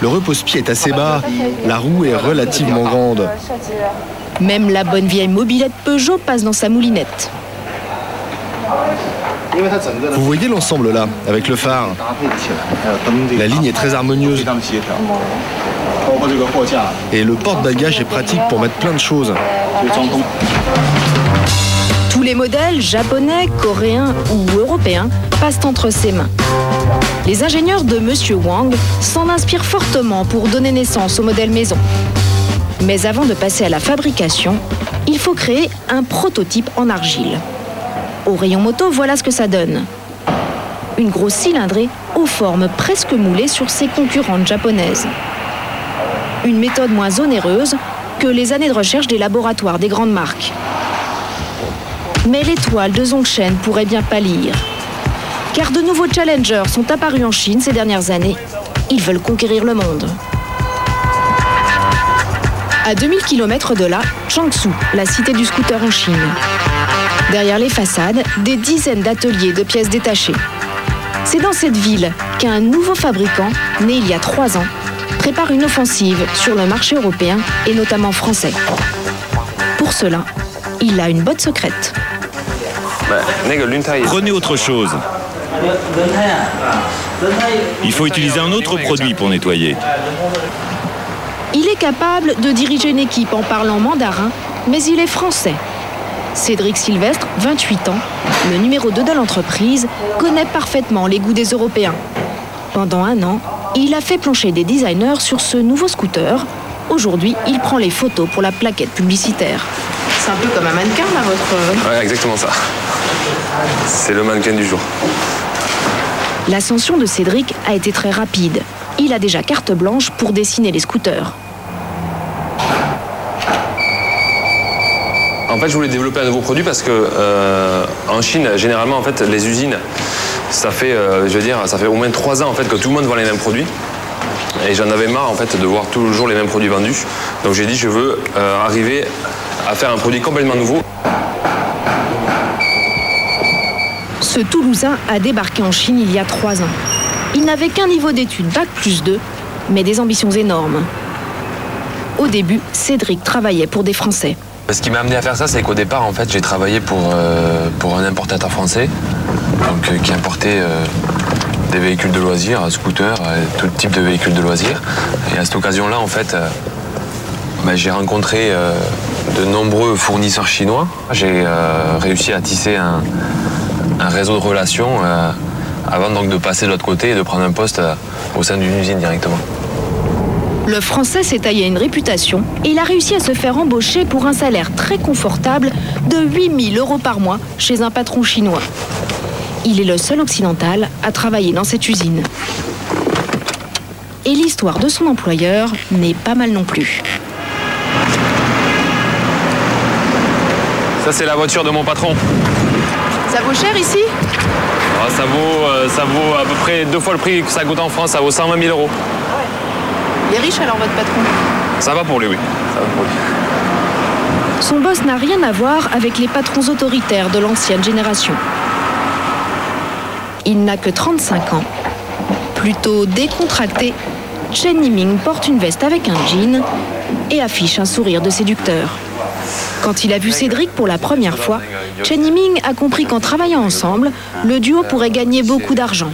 Le repose-pied est assez bas, la roue est relativement grande. Même la bonne vieille mobilette Peugeot passe dans sa moulinette. Vous voyez l'ensemble là, avec le phare. La ligne est très harmonieuse. Et le porte-bagages est pratique pour mettre plein de choses. Tous les modèles japonais, coréens ou européens passent entre ses mains. Les ingénieurs de Monsieur Wang s'en inspirent fortement pour donner naissance au modèle maison. Mais avant de passer à la fabrication, il faut créer un prototype en argile. Au rayon moto, voilà ce que ça donne. Une grosse cylindrée aux formes presque moulées sur ses concurrentes japonaises. Une méthode moins onéreuse que les années de recherche des laboratoires des grandes marques. Mais l'étoile de Zhongshan pourrait bien pâlir. Car de nouveaux challengers sont apparus en Chine ces dernières années. Ils veulent conquérir le monde. À 2000 km de là, Changshu, la cité du scooter en Chine. Derrière les façades, des dizaines d'ateliers de pièces détachées. C'est dans cette ville qu'un nouveau fabricant, né il y a 3 ans, prépare une offensive sur le marché européen et notamment français. Pour cela, il a une botte secrète. Prenez autre chose. Il faut utiliser un autre produit pour nettoyer. Il est capable de diriger une équipe en parlant mandarin, mais il est français. Cédric Sylvestre, 28 ans, le numéro 2 de l'entreprise, connaît parfaitement les goûts des Européens. Pendant 1 an, il a fait plancher des designers sur ce nouveau scooter. Aujourd'hui, il prend les photos pour la plaquette publicitaire. C'est un peu comme un mannequin, là, votre... Ouais, exactement ça. C'est le mannequin du jour. L'ascension de Cédric a été très rapide. Il a déjà carte blanche pour dessiner les scooters. En fait, je voulais développer un nouveau produit parce que en Chine, généralement, en fait, les usines, ça fait, ça fait au moins 3 ans en fait que tout le monde vend les mêmes produits. Et j'en avais marre en fait de voir toujours les mêmes produits vendus. Donc j'ai dit je veux arriver à faire un produit complètement nouveau. Ce Toulousain a débarqué en Chine il y a 3 ans. Il n'avait qu'un niveau d'études Bac+2, mais des ambitions énormes. Au début, Cédric travaillait pour des Français. Ce qui m'a amené à faire ça, c'est qu'au départ, en fait, j'ai travaillé pour un importateur français, donc, qui importait des véhicules de loisirs, scooters, tout type de véhicules de loisirs. Et à cette occasion-là, en fait, j'ai rencontré de nombreux fournisseurs chinois. J'ai réussi à tisser un réseau de relations avant donc de passer de l'autre côté et de prendre un poste au sein d'une usine directement. Le Français s'est taillé une réputation et il a réussi à se faire embaucher pour un salaire très confortable de 8 000 € par mois chez un patron chinois. Il est le seul occidental à travailler dans cette usine. Et l'histoire de son employeur n'est pas mal non plus. Ça, c'est la voiture de mon patron. Ça vaut cher ici ? Ça vaut à peu près 2 fois le prix que ça coûte en France, ça vaut 120 000 €. Il est riche alors votre patron ? Ça va pour lui, oui. Ça va pour lui. Son boss n'a rien à voir avec les patrons autoritaires de l'ancienne génération. Il n'a que 35 ans. Plutôt décontracté, Chen Yiming porte une veste avec un jean et affiche un sourire de séducteur. Quand il a vu Cédric pour la première fois, Chen Yiming a compris qu'en travaillant ensemble, le duo pourrait gagner beaucoup d'argent.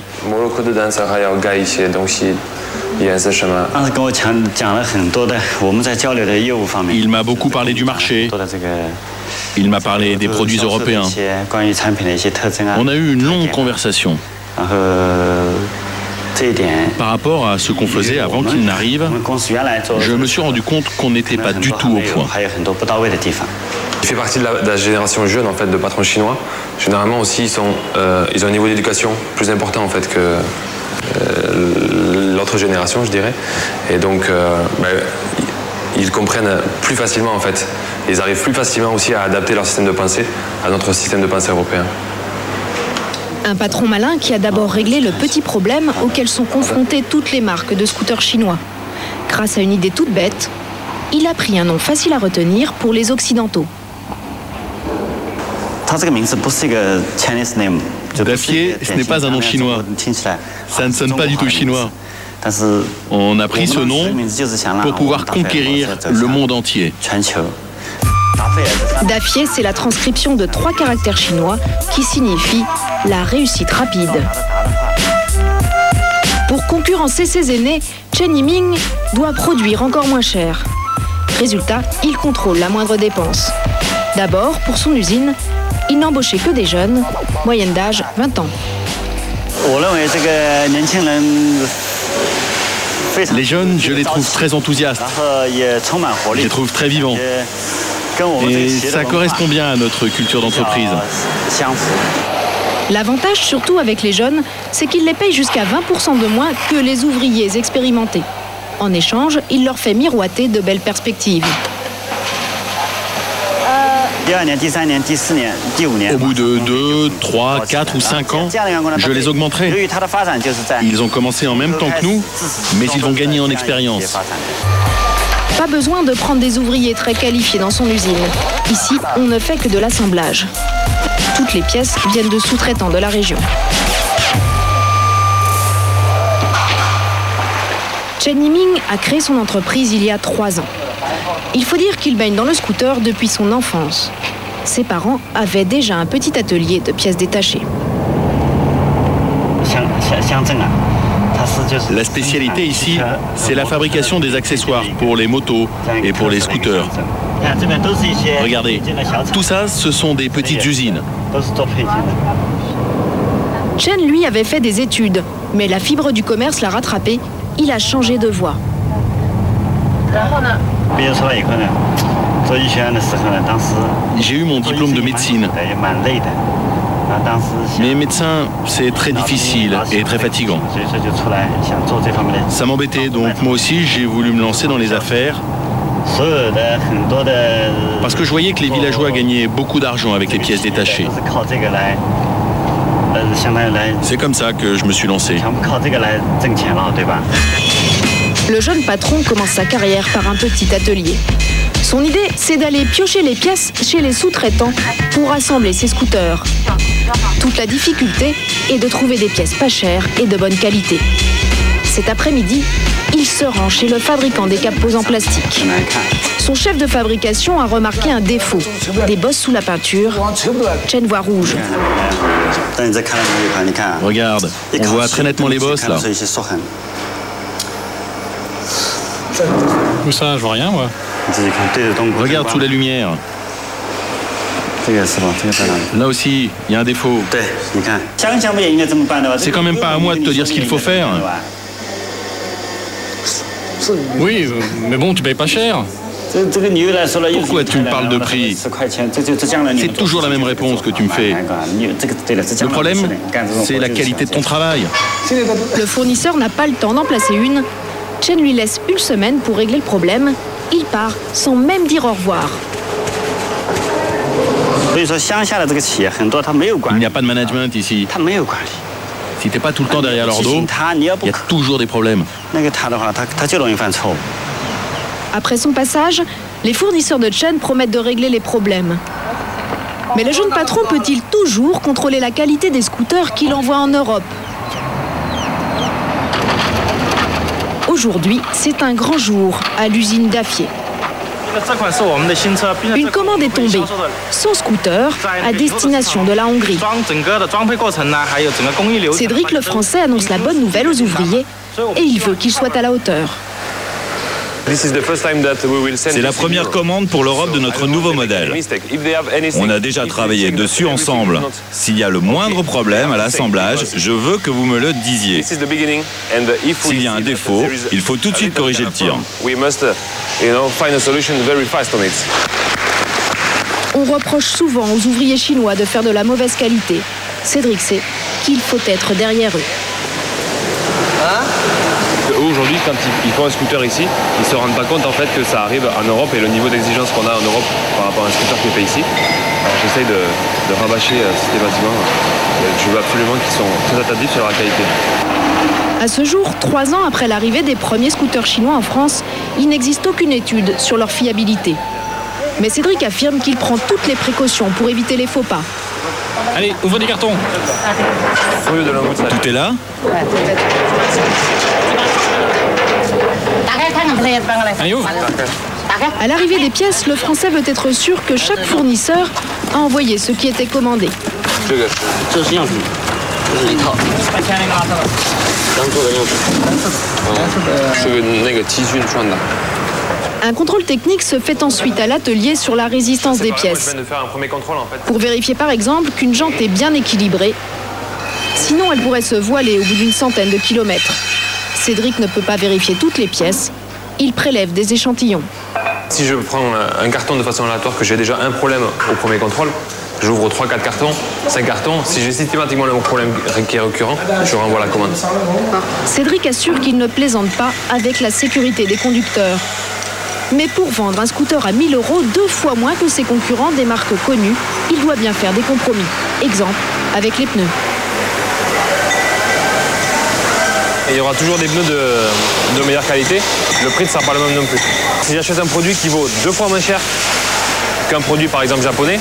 Il m'a beaucoup parlé du marché. Il m'a parlé des produits européens. On a eu une longue conversation. Par rapport à ce qu'on faisait avant qu'il n'arrive, je me suis rendu compte qu'on n'était pas du tout au point. Il fait partie de la génération jeune en fait, de patrons chinois. Généralement aussi, ils ont un niveau d'éducation plus important en fait, que l'autre génération, je dirais. Et donc, ils comprennent plus facilement en fait. Ils arrivent plus facilement aussi à adapter leur système de pensée à notre système de pensée européen. Un patron malin qui a d'abord réglé le petit problème auquel sont confrontées toutes les marques de scooters chinois. Grâce à une idée toute bête, il a pris un nom facile à retenir pour les Occidentaux. Dafié, ce n'est pas un nom chinois. Ça ne sonne pas du tout chinois. On a pris ce nom pour pouvoir conquérir le monde entier. Dafié, c'est la transcription de 3 caractères chinois qui signifient la réussite rapide. Pour concurrencer ses aînés, Chen Yiming doit produire encore moins cher. Résultat, il contrôle la moindre dépense. D'abord, pour son usine, il n'embauchait que des jeunes, moyenne d'âge 20 ans. Les jeunes, je les trouve très enthousiastes. Je les trouve très vivants. Et ça correspond bien à notre culture d'entreprise. L'avantage, surtout avec les jeunes, c'est qu'ils les payent jusqu'à 20% de moins que les ouvriers expérimentés. En échange, il leur fait miroiter de belles perspectives. Au bout de 2, 3, 4 ou 5 ans, je les augmenterai. Ils ont commencé en même temps que nous, mais ils vont gagner en expérience. Pas besoin de prendre des ouvriers très qualifiés dans son usine. Ici, on ne fait que de l'assemblage. Toutes les pièces viennent de sous-traitants de la région. Chen Yiming a créé son entreprise il y a 3 ans. Il faut dire qu'il baigne dans le scooter depuis son enfance. Ses parents avaient déjà un petit atelier de pièces détachées. La spécialité ici, c'est la fabrication des accessoires pour les motos et pour les scooters. Regardez, tout ça, ce sont des petites usines. Chen, lui, avait fait des études, mais la fibre du commerce l'a rattrapé. Il a changé de voie. J'ai eu mon diplôme de médecine. Mais médecin, c'est très difficile et très fatigant. Ça m'embêtait, donc moi aussi j'ai voulu me lancer dans les affaires. Parce que je voyais que les villageois gagnaient beaucoup d'argent avec les pièces détachées. C'est comme ça que je me suis lancé. Le jeune patron commence sa carrière par un petit atelier. Son idée, c'est d'aller piocher les pièces chez les sous-traitants pour assembler ses scooters. Toute la difficulté est de trouver des pièces pas chères et de bonne qualité. Cet après-midi, il se rend chez le fabricant des capots en plastique. Son chef de fabrication a remarqué un défaut, des bosses sous la peinture. Chen voit rouge. Regarde, on voit très nettement les bosses là. Où ça, je vois rien moi. Regarde sous la lumière. Là aussi, il y a un défaut. C'est quand même pas à moi de te dire ce qu'il faut faire. Oui, mais bon, tu payes pas cher. Pourquoi tu me parles de prix? C'est toujours la même réponse que tu me fais. Le problème, c'est la qualité de ton travail. Le fournisseur n'a pas le temps d'en placer une. Chen lui laisse une semaine pour régler le problème. Il part sans même dire au revoir. Il n'y a pas de management ici. Si t'es pas tout le temps derrière leur dos, il y a toujours des problèmes. Après son passage, les fournisseurs de Chen promettent de régler les problèmes. Mais le jeune patron peut-il toujours contrôler la qualité des scooters qu'il envoie en Europe? Aujourd'hui, c'est un grand jour à l'usine d'Afier. Une commande est tombée, 100 scooters à destination de la Hongrie. Cédric le Français annonce la bonne nouvelle aux ouvriers et il veut qu'ils soient à la hauteur. C'est la première commande pour l'Europe de notre nouveau modèle. On a déjà travaillé dessus ensemble. S'il y a le moindre problème à l'assemblage, je veux que vous me le disiez. S'il y a un défaut, il faut tout de suite corriger le tir. On reproche souvent aux ouvriers chinois de faire de la mauvaise qualité. Cédric sait qu'il faut être derrière eux. Aujourd'hui, quand ils font un scooter ici, ils ne se rendent pas compte en fait que ça arrive en Europe et le niveau d'exigence qu'on a en Europe par rapport à un scooter qui est fait ici. Alors j'essaye de rabâcher systématiquement. Je veux absolument qu'ils sont très attentifs sur la qualité. À ce jour, 3 ans après l'arrivée des premiers scooters chinois en France, il n'existe aucune étude sur leur fiabilité. Mais Cédric affirme qu'il prend toutes les précautions pour éviter les faux pas. Allez, ouvre des cartons. Tout est là? Allez, ouvre. À l'arrivée des pièces, le Français veut être sûr que chaque fournisseur a envoyé ce qui était commandé. Un contrôle technique se fait ensuite à l'atelier sur la résistance des pièces. Pour vérifier par exemple qu'une jante est bien équilibrée. Sinon, elle pourrait se voiler au bout d'une centaine de kilomètres. Cédric ne peut pas vérifier toutes les pièces. Il prélève des échantillons. Si je prends un carton de façon aléatoire, que j'ai déjà un problème au premier contrôle, j'ouvre 3-4 cartons, 5 cartons. Si j'ai systématiquement le problème qui est récurrent, je renvoie la commande. Cédric assure qu'il ne plaisante pas avec la sécurité des conducteurs. Mais pour vendre un scooter à 1 000 €, 2 fois moins que ses concurrents des marques connues, il doit bien faire des compromis. Exemple, avec les pneus. Et il y aura toujours des pneus de meilleure qualité. Le prix ne sera pas le même non plus. Si j'achète un produit qui vaut 2 fois moins cher qu'un produit par exemple japonais,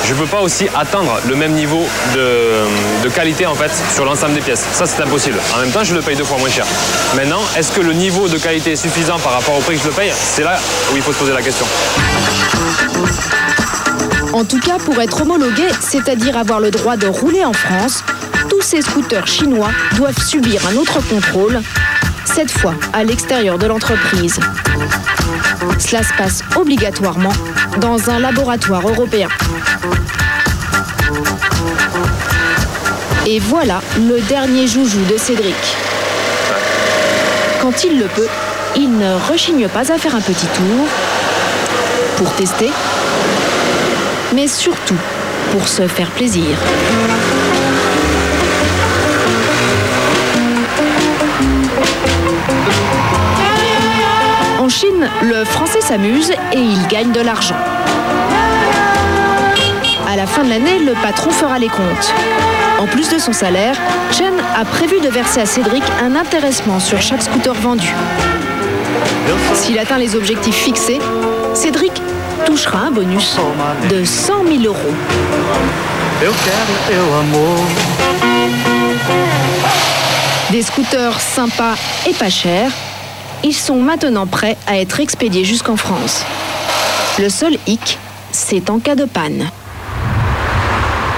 je ne peux pas aussi atteindre le même niveau de qualité en fait sur l'ensemble des pièces. Ça c'est impossible. En même temps je le paye 2 fois moins cher. Maintenant, est-ce que le niveau de qualité est suffisant par rapport au prix que je le paye? C'est là où il faut se poser la question. En tout cas, pour être homologué, c'est-à-dire avoir le droit de rouler en France, tous ces scooters chinois doivent subir un autre contrôle, cette fois à l'extérieur de l'entreprise. Cela se passe obligatoirement dans un laboratoire européen. Et voilà le dernier joujou de Cédric. Quand il le peut, il ne rechigne pas à faire un petit tour pour tester, mais surtout pour se faire plaisir. En Chine, le Français s'amuse et il gagne de l'argent. À la fin de l'année, le patron fera les comptes. En plus de son salaire, Chen a prévu de verser à Cédric un intéressement sur chaque scooter vendu. S'il atteint les objectifs fixés, Cédric touchera un bonus de 100 000 €. Des scooters sympas et pas chers, ils sont maintenant prêts à être expédiés jusqu'en France. Le seul hic, c'est en cas de panne.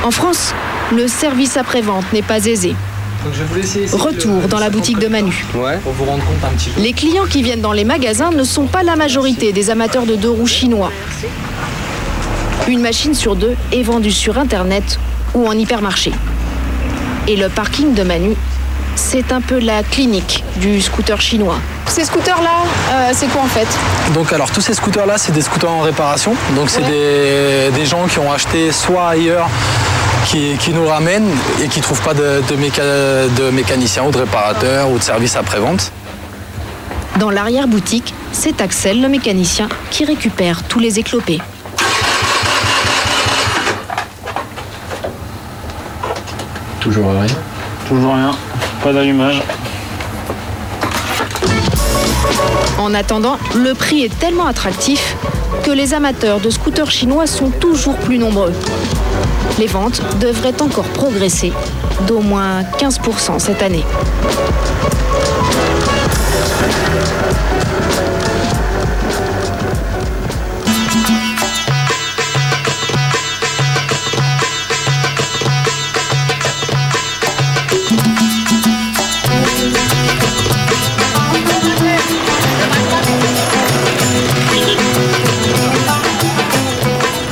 En France, le service après-vente n'est pas aisé. Retour dans la boutique de Manu. Pour vous rendre compte un petit peu. Les clients qui viennent dans les magasins ne sont pas la majorité des amateurs de deux roues chinois. Une machine sur deux est vendue sur Internet ou en hypermarché. Et le parking de Manu, c'est un peu la clinique du scooter chinois. Ces scooters-là, c'est quoi en fait? Donc alors tous ces scooters-là, c'est des scooters en réparation. Donc c'est des gens qui ont acheté soit ailleurs, qui nous ramènent et qui ne trouvent pas de mécanicien ou de réparateur ou de service après-vente. Dans l'arrière-boutique, c'est Axel, le mécanicien, qui récupère tous les éclopés. Toujours rien. Toujours rien. Pas d'allumage. En attendant, le prix est tellement attractif que les amateurs de scooters chinois sont toujours plus nombreux. Les ventes devraient encore progresser d'au moins 15% cette année.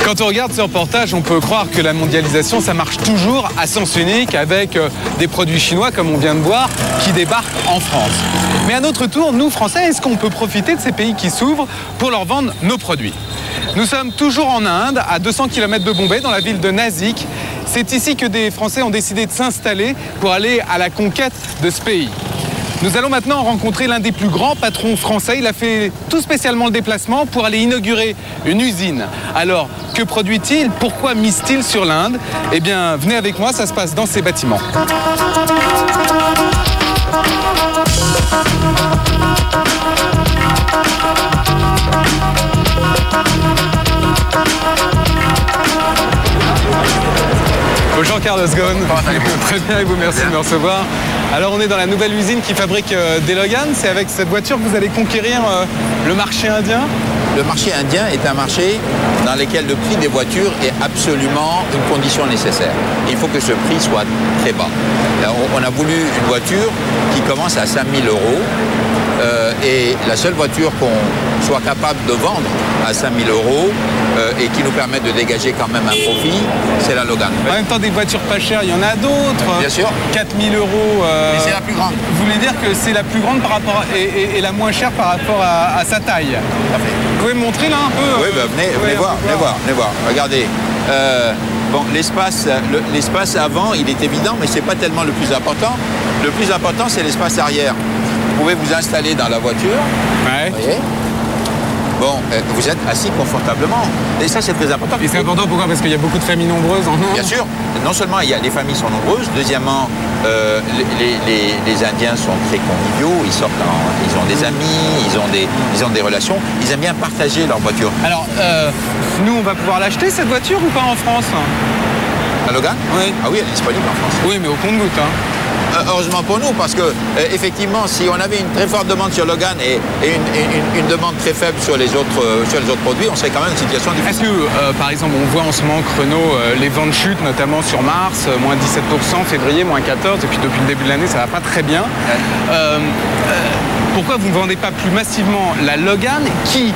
Quand on regarde ce reportage, on peut croire que la mondialisation, ça marche toujours à sens unique avec des produits chinois, comme on vient de voir, qui débarquent en France. Mais à notre tour, nous, Français, est-ce qu'on peut profiter de ces pays qui s'ouvrent pour leur vendre nos produits? Nous sommes toujours en Inde, à 200 km de Bombay, dans la ville de Nashik. C'est ici que des Français ont décidé de s'installer pour aller à la conquête de ce pays. Nous allons maintenant rencontrer l'un des plus grands patrons français. Il a fait tout spécialement le déplacement pour aller inaugurer une usine. Alors, que produit-il? Pourquoi mise-t-il sur l'Inde? Eh bien, venez avec moi, ça se passe dans ces bâtiments. Bonjour Carlos Ghosn. Très bien et vous, merci de me recevoir. Alors on est dans la nouvelle usine qui fabrique des Logan. C'est avec cette voiture que vous allez conquérir le marché indien? Le marché indien est un marché dans lequel le prix des voitures est absolument une condition nécessaire. Il faut que ce prix soit très bas. Alors, on a voulu une voiture qui commence à 5 000 €. Et la seule voiture qu'on soit capable de vendre à 5 000 € et qui nous permette de dégager quand même un profit, c'est la Logan. En même temps, des voitures pas chères, il y en a d'autres. Bien sûr. 4 000 €. Mais c'est la plus grande. Vous voulez dire que c'est la plus grande par rapport et la moins chère par rapport à sa taille? Vous pouvez me montrer là un peu? Oui, venez voir. Regardez. Bon, l'espace avant, il est évident, mais ce n'est pas tellement le plus important. Le plus important, c'est l'espace arrière. Vous pouvez vous installer dans la voiture. Ouais. Vous voyez? Bon, vous êtes assis confortablement. Et ça, c'est très important. Et c'est important pourquoi? Parce qu'il y a beaucoup de familles nombreuses en Inde. Bien sûr. Non seulement les familles sont nombreuses, deuxièmement, les Indiens sont très conviviaux, ils ont des amis, ils ont des relations, ils aiment bien partager leur voiture. Alors, nous, on va pouvoir l'acheter cette voiture ou pas en France? La Logan? Oui. Ah oui, elle est disponible en France. Oui, mais au compte-gouttes. Heureusement pour nous, parce que effectivement, si on avait une très forte demande sur Logan et une demande très faible sur les autres produits, on serait quand même dans une situation difficile. Est-ce que, par exemple, on voit en ce moment que Renault, les ventes chutent, notamment sur mars, moins 17%, février, moins 14%, et puis depuis le début de l'année, ça va pas très bien. Pourquoi vous ne vendez pas plus massivement la Logan qui,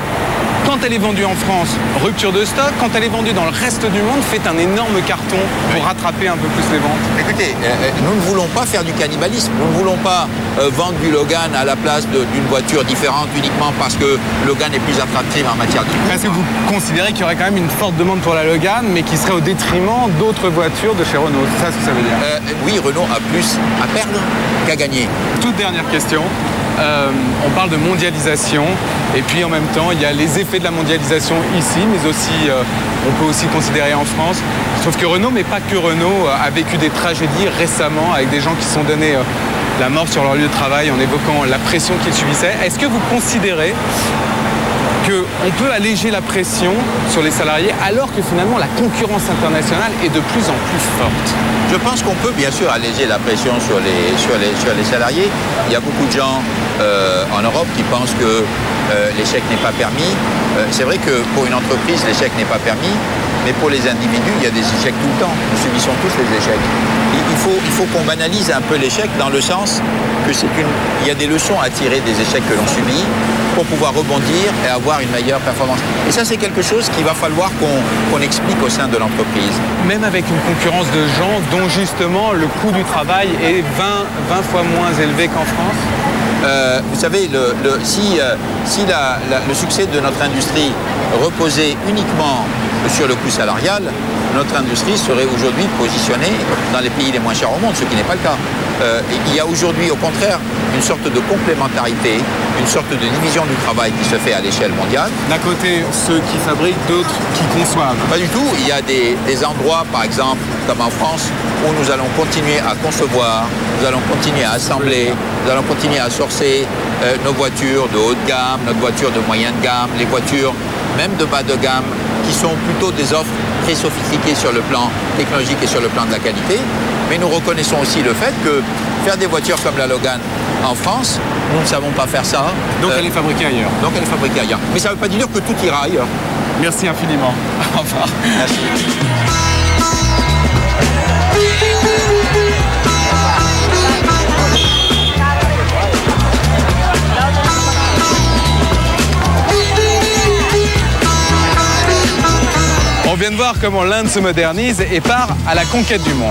quand elle est vendue en France, rupture de stock, quand elle est vendue dans le reste du monde, fait un énorme carton pour rattraper un peu plus les ventes? Écoutez, nous ne voulons pas faire du cannibalisme. Nous ne voulons pas vendre du Logan à la place d'une voiture différente uniquement parce que Logan est plus attractive en matière de prix. Est-ce que vous considérez qu'il y aurait quand même une forte demande pour la Logan, mais qui serait au détriment d'autres voitures de chez Renault? C'est ça ce que ça veut dire? Oui, Renault a plus à perdre qu'à gagner. Toute dernière question. on parle de mondialisation et puis en même temps il y a les effets de la mondialisation ici, mais aussi on peut aussi considérer en France. Sauf que Renault, mais pas que Renault, a vécu des tragédies récemment avec des gens qui se sont donnés la mort sur leur lieu de travail en évoquant la pression qu'ils subissaient. Est-ce que vous considérez qu'on peut alléger la pression sur les salariés alors que finalement la concurrence internationale est de plus en plus forte? Je pense qu'on peut bien sûr alléger la pression sur les salariés. Il y a beaucoup de gens en Europe qui pensent que l'échec n'est pas permis. C'est vrai que pour une entreprise, l'échec n'est pas permis, mais pour les individus, il y a des échecs tout le temps. Nous subissons tous les échecs. Il faut qu'on banalise un peu l'échec dans le sens que il y a des leçons à tirer des échecs que l'on subit pour pouvoir rebondir et avoir une meilleure performance. Et ça, c'est quelque chose qu'il va falloir qu'on explique au sein de l'entreprise. Même avec une concurrence de gens dont justement le coût du travail est 20 fois moins élevé qu'en France? Vous savez, si le succès de notre industrie reposait uniquement sur le coût salarial, notre industrie serait aujourd'hui positionnée dans les pays les moins chers au monde, ce qui n'est pas le cas. Il y a aujourd'hui, au contraire, une sorte de complémentarité, une sorte de division du travail qui se fait à l'échelle mondiale. D'un côté, ceux qui fabriquent, d'autres qui conçoivent. Pas du tout. Il y a des endroits, par exemple, comme en France, où nous allons continuer à concevoir, nous allons continuer à assembler, nous allons continuer à sourcer nos voitures de haut de gamme, notre voiture de moyenne gamme, les voitures même de bas de gamme, qui sont plutôt des offres très sophistiquées sur le plan technologique et sur le plan de la qualité. Mais nous reconnaissons aussi le fait que faire des voitures comme la Logan en France, nous ne savons pas faire ça. Donc elle est fabriquée ailleurs. Donc elle est fabriquée ailleurs. Mais ça ne veut pas dire que tout ira ailleurs. Merci infiniment. Au revoir. Merci. On vient de voir comment l'Inde se modernise et part à la conquête du monde.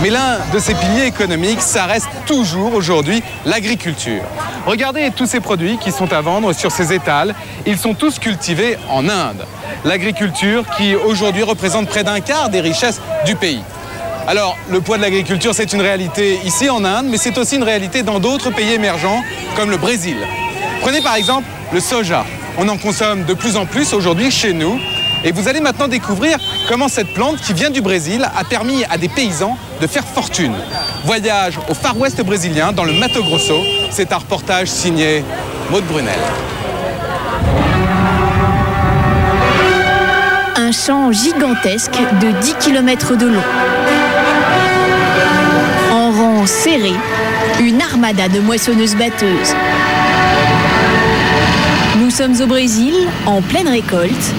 Mais l'un de ses piliers économiques, ça reste toujours aujourd'hui l'agriculture. Regardez tous ces produits qui sont à vendre sur ces étals. Ils sont tous cultivés en Inde. L'agriculture qui aujourd'hui représente près d'un quart des richesses du pays. Alors, le poids de l'agriculture, c'est une réalité ici en Inde, mais c'est aussi une réalité dans d'autres pays émergents, comme le Brésil. Prenez par exemple le soja. On en consomme de plus en plus aujourd'hui chez nous. Et vous allez maintenant découvrir comment cette plante qui vient du Brésil a permis à des paysans de faire fortune. Voyage au Far West brésilien, dans le Mato Grosso. C'est un reportage signé Maud Brunel. Un champ gigantesque de 10 km de long. En rang serré, une armada de moissonneuses-batteuses. Nous sommes au Brésil, en pleine récolte.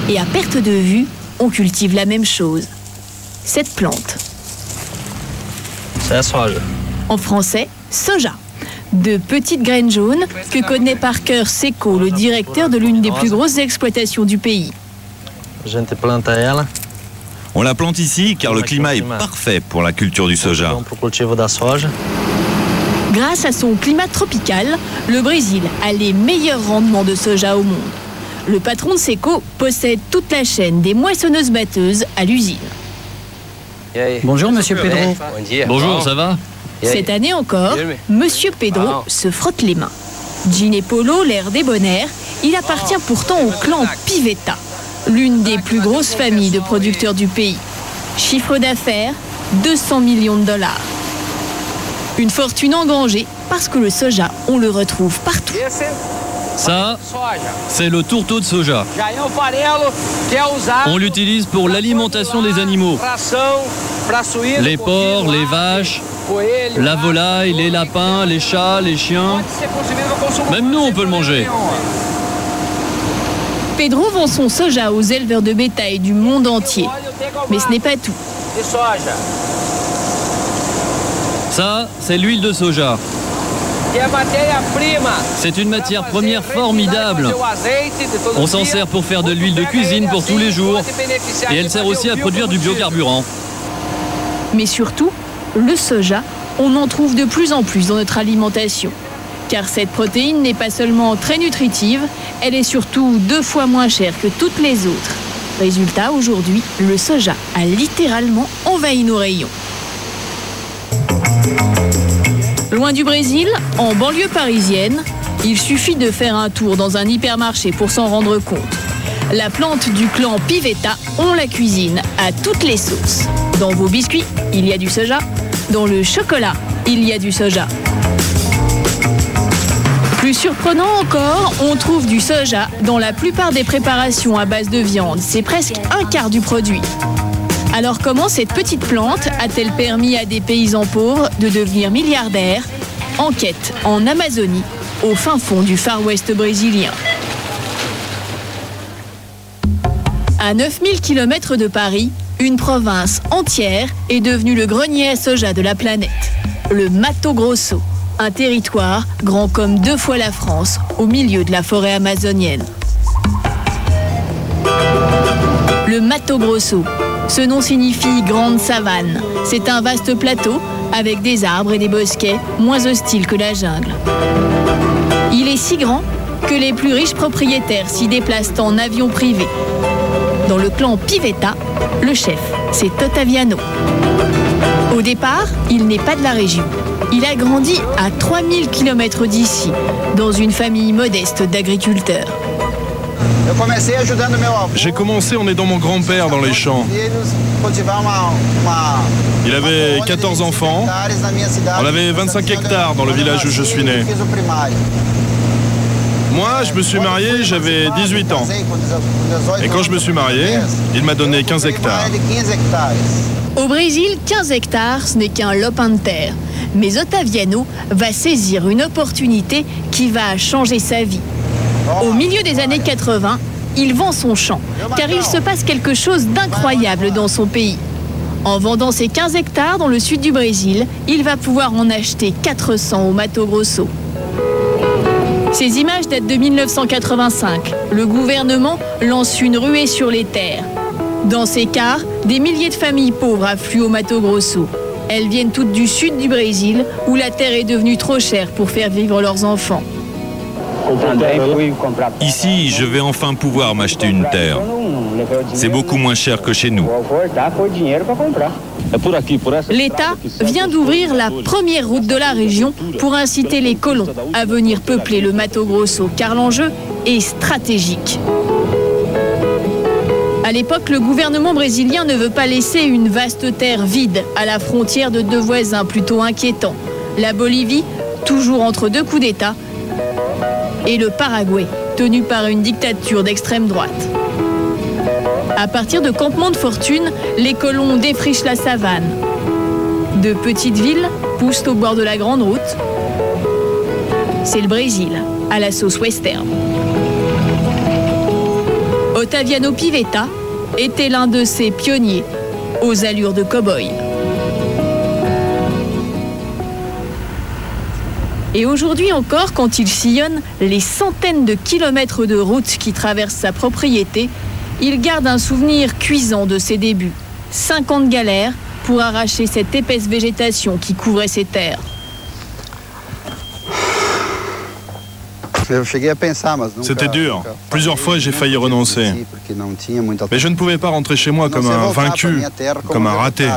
Et à perte de vue, on cultive la même chose. Cette plante. C'est la soja. En français, soja. De petites graines jaunes que connaît par cœur Seco, le directeur de l'une des plus grosses exploitations du pays. On la plante ici car le climat est parfait pour la culture du soja. Grâce à son climat tropical, le Brésil a les meilleurs rendements de soja au monde. Le patron de Seco possède toute la chaîne des moissonneuses-batteuses à l'usine. Bonjour, monsieur Pedro. Bonjour, ça va? Cette année encore, monsieur Pedro se frotte les mains. Jean et Polo, l'air débonnaire, il appartient pourtant au clan Pivetta, l'une des plus grosses familles de producteurs du pays. Chiffre d'affaires, 200 millions de dollars. Une fortune engrangée parce que le soja, on le retrouve partout. Ça, c'est le tourteau de soja. On l'utilise pour l'alimentation des animaux. Les porcs, les vaches, la volaille, les lapins, les chats, les chiens. Même nous, on peut le manger. Pedro vend son soja aux éleveurs de bétail du monde entier. Mais ce n'est pas tout. Ça, c'est l'huile de soja. C'est une matière première formidable. On s'en sert pour faire de l'huile de cuisine pour tous les jours. Et elle sert aussi à produire du biocarburant. Mais surtout, le soja, on en trouve de plus en plus dans notre alimentation. Car cette protéine n'est pas seulement très nutritive, elle est surtout 2 fois moins chère que toutes les autres. Résultat, aujourd'hui, le soja a littéralement envahi nos rayons. Loin du Brésil, en banlieue parisienne, il suffit de faire un tour dans un hypermarché pour s'en rendre compte. La plante du clan Pivetta, on la cuisine à toutes les sauces. Dans vos biscuits, il y a du soja. Dans le chocolat, il y a du soja. Plus surprenant encore, on trouve du soja dans la plupart des préparations à base de viande. C'est presque un quart du produit. Alors comment cette petite plante a-t-elle permis à des paysans pauvres de devenir milliardaires? Enquête en Amazonie, au fin fond du Far West brésilien. À 9000 km de Paris, une province entière est devenue le grenier à soja de la planète. Le Mato Grosso, un territoire grand comme 2 fois la France, au milieu de la forêt amazonienne. Le Mato Grosso, ce nom signifie grande savane. C'est un vaste plateau avec des arbres et des bosquets moins hostiles que la jungle. Il est si grand que les plus riches propriétaires s'y déplacent en avion privé. Dans le clan Pivetta, le chef, c'est Ottaviano. Au départ, il n'est pas de la région. Il a grandi à 3000 km d'ici, dans une famille modeste d'agriculteurs. J'ai commencé en aidant mon grand-père dans les champs. Il avait 14 enfants. On avait 25 hectares dans le village où je suis né. Moi, je me suis marié, j'avais 18 ans. Et quand je me suis marié, il m'a donné 15 hectares. Au Brésil, 15 hectares, ce n'est qu'un lopin de terre. Mais Ottaviano va saisir une opportunité qui va changer sa vie. Au milieu des années 80, il vend son champ, car il se passe quelque chose d'incroyable dans son pays. En vendant ses 15 hectares dans le sud du Brésil, il va pouvoir en acheter 400 au Mato Grosso. Ces images datent de 1985. Le gouvernement lance une ruée sur les terres. Dans ces quarts, des milliers de familles pauvres affluent au Mato Grosso. Elles viennent toutes du sud du Brésil, où la terre est devenue trop chère pour faire vivre leurs enfants. Ici, je vais enfin pouvoir m'acheter une terre. C'est beaucoup moins cher que chez nous. L'État vient d'ouvrir la première route de la région pour inciter les colons à venir peupler le Mato Grosso, car l'enjeu est stratégique. À l'époque, le gouvernement brésilien ne veut pas laisser une vaste terre vide à la frontière de 2 voisins plutôt inquiétants. La Bolivie, toujours entre 2 coups d'État, et le Paraguay, tenu par une dictature d'extrême droite. À partir de campements de fortune, les colons défrichent la savane. De petites villes poussent au bord de la grande route. C'est le Brésil, à la sauce western. Ottaviano Pivetta était l'un de ces pionniers aux allures de cow-boy. Et aujourd'hui encore, quand il sillonne les centaines de kilomètres de routes qui traversent sa propriété, il garde un souvenir cuisant de ses débuts. 50 galères pour arracher cette épaisse végétation qui couvrait ses terres. C'était dur. Plusieurs fois, j'ai failli renoncer. Mais je ne pouvais pas rentrer chez moi comme un vaincu, comme un raté.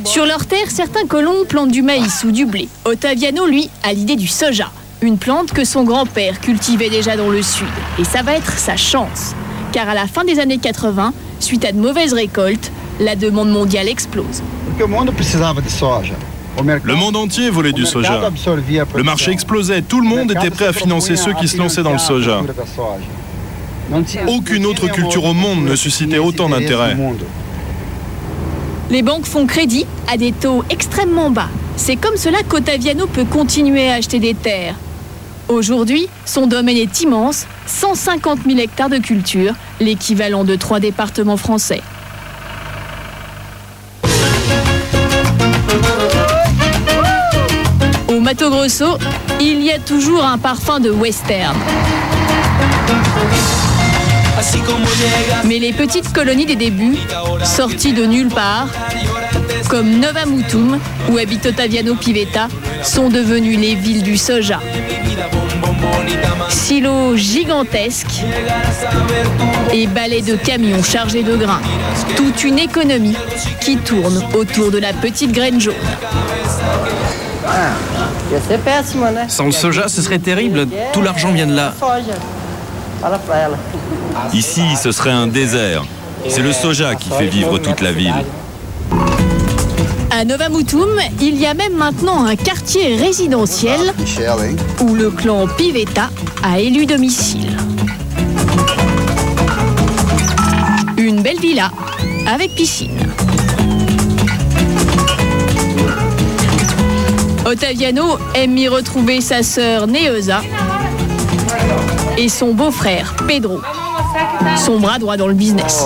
Sur leur terre, certains colons plantent du maïs ou du blé. Ottaviano, lui, a l'idée du soja, une plante que son grand-père cultivait déjà dans le sud. Et ça va être sa chance, car à la fin des années 80, suite à de mauvaises récoltes, la demande mondiale explose. Le monde entier voulait du soja. Le marché explosait, tout le monde était prêt à financer ceux qui se lançaient dans le soja. Aucune autre culture au monde ne suscitait autant d'intérêt. Les banques font crédit à des taux extrêmement bas. C'est comme cela qu'Ottaviano peut continuer à acheter des terres. Aujourd'hui, son domaine est immense, 150 000 hectares de culture, l'équivalent de 3 départements français. Au Mato Grosso, il y a toujours un parfum de western. Mais les petites colonies des débuts, sorties de nulle part, comme Nova Mutum, où habite Ottaviano Pivetta, sont devenues les villes du soja. Silos gigantesques et balais de camions chargés de grains. Toute une économie qui tourne autour de la petite graine jaune. Sans le soja, ce serait terrible. Tout l'argent vient de là. Ici, ce serait un désert. C'est le soja qui fait vivre toute la ville. À Nova Mutum, il y a même maintenant un quartier résidentiel où le clan Pivetta a élu domicile. Une belle villa avec piscine. Ottaviano aime y retrouver sa sœur Neosa et son beau-frère Pedro, son bras droit dans le business.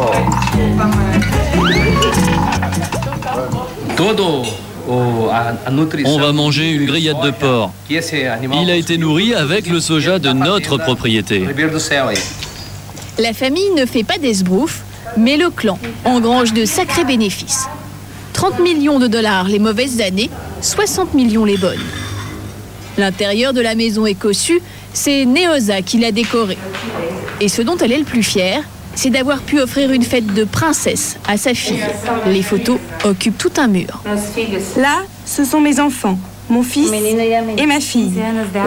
On va manger une grillade de porc. Il a été nourri avec le soja de notre propriété. La famille ne fait pas d'esbrouf, mais le clan engrange de sacrés bénéfices. 30 millions de dollars les mauvaises années, 60 millions les bonnes. L'intérieur de la maison est cossu, c'est Neosa qui l'a décoré. Et ce dont elle est le plus fière, c'est d'avoir pu offrir une fête de princesse à sa fille. Les photos occupent tout un mur. Là, ce sont mes enfants, mon fils et ma fille.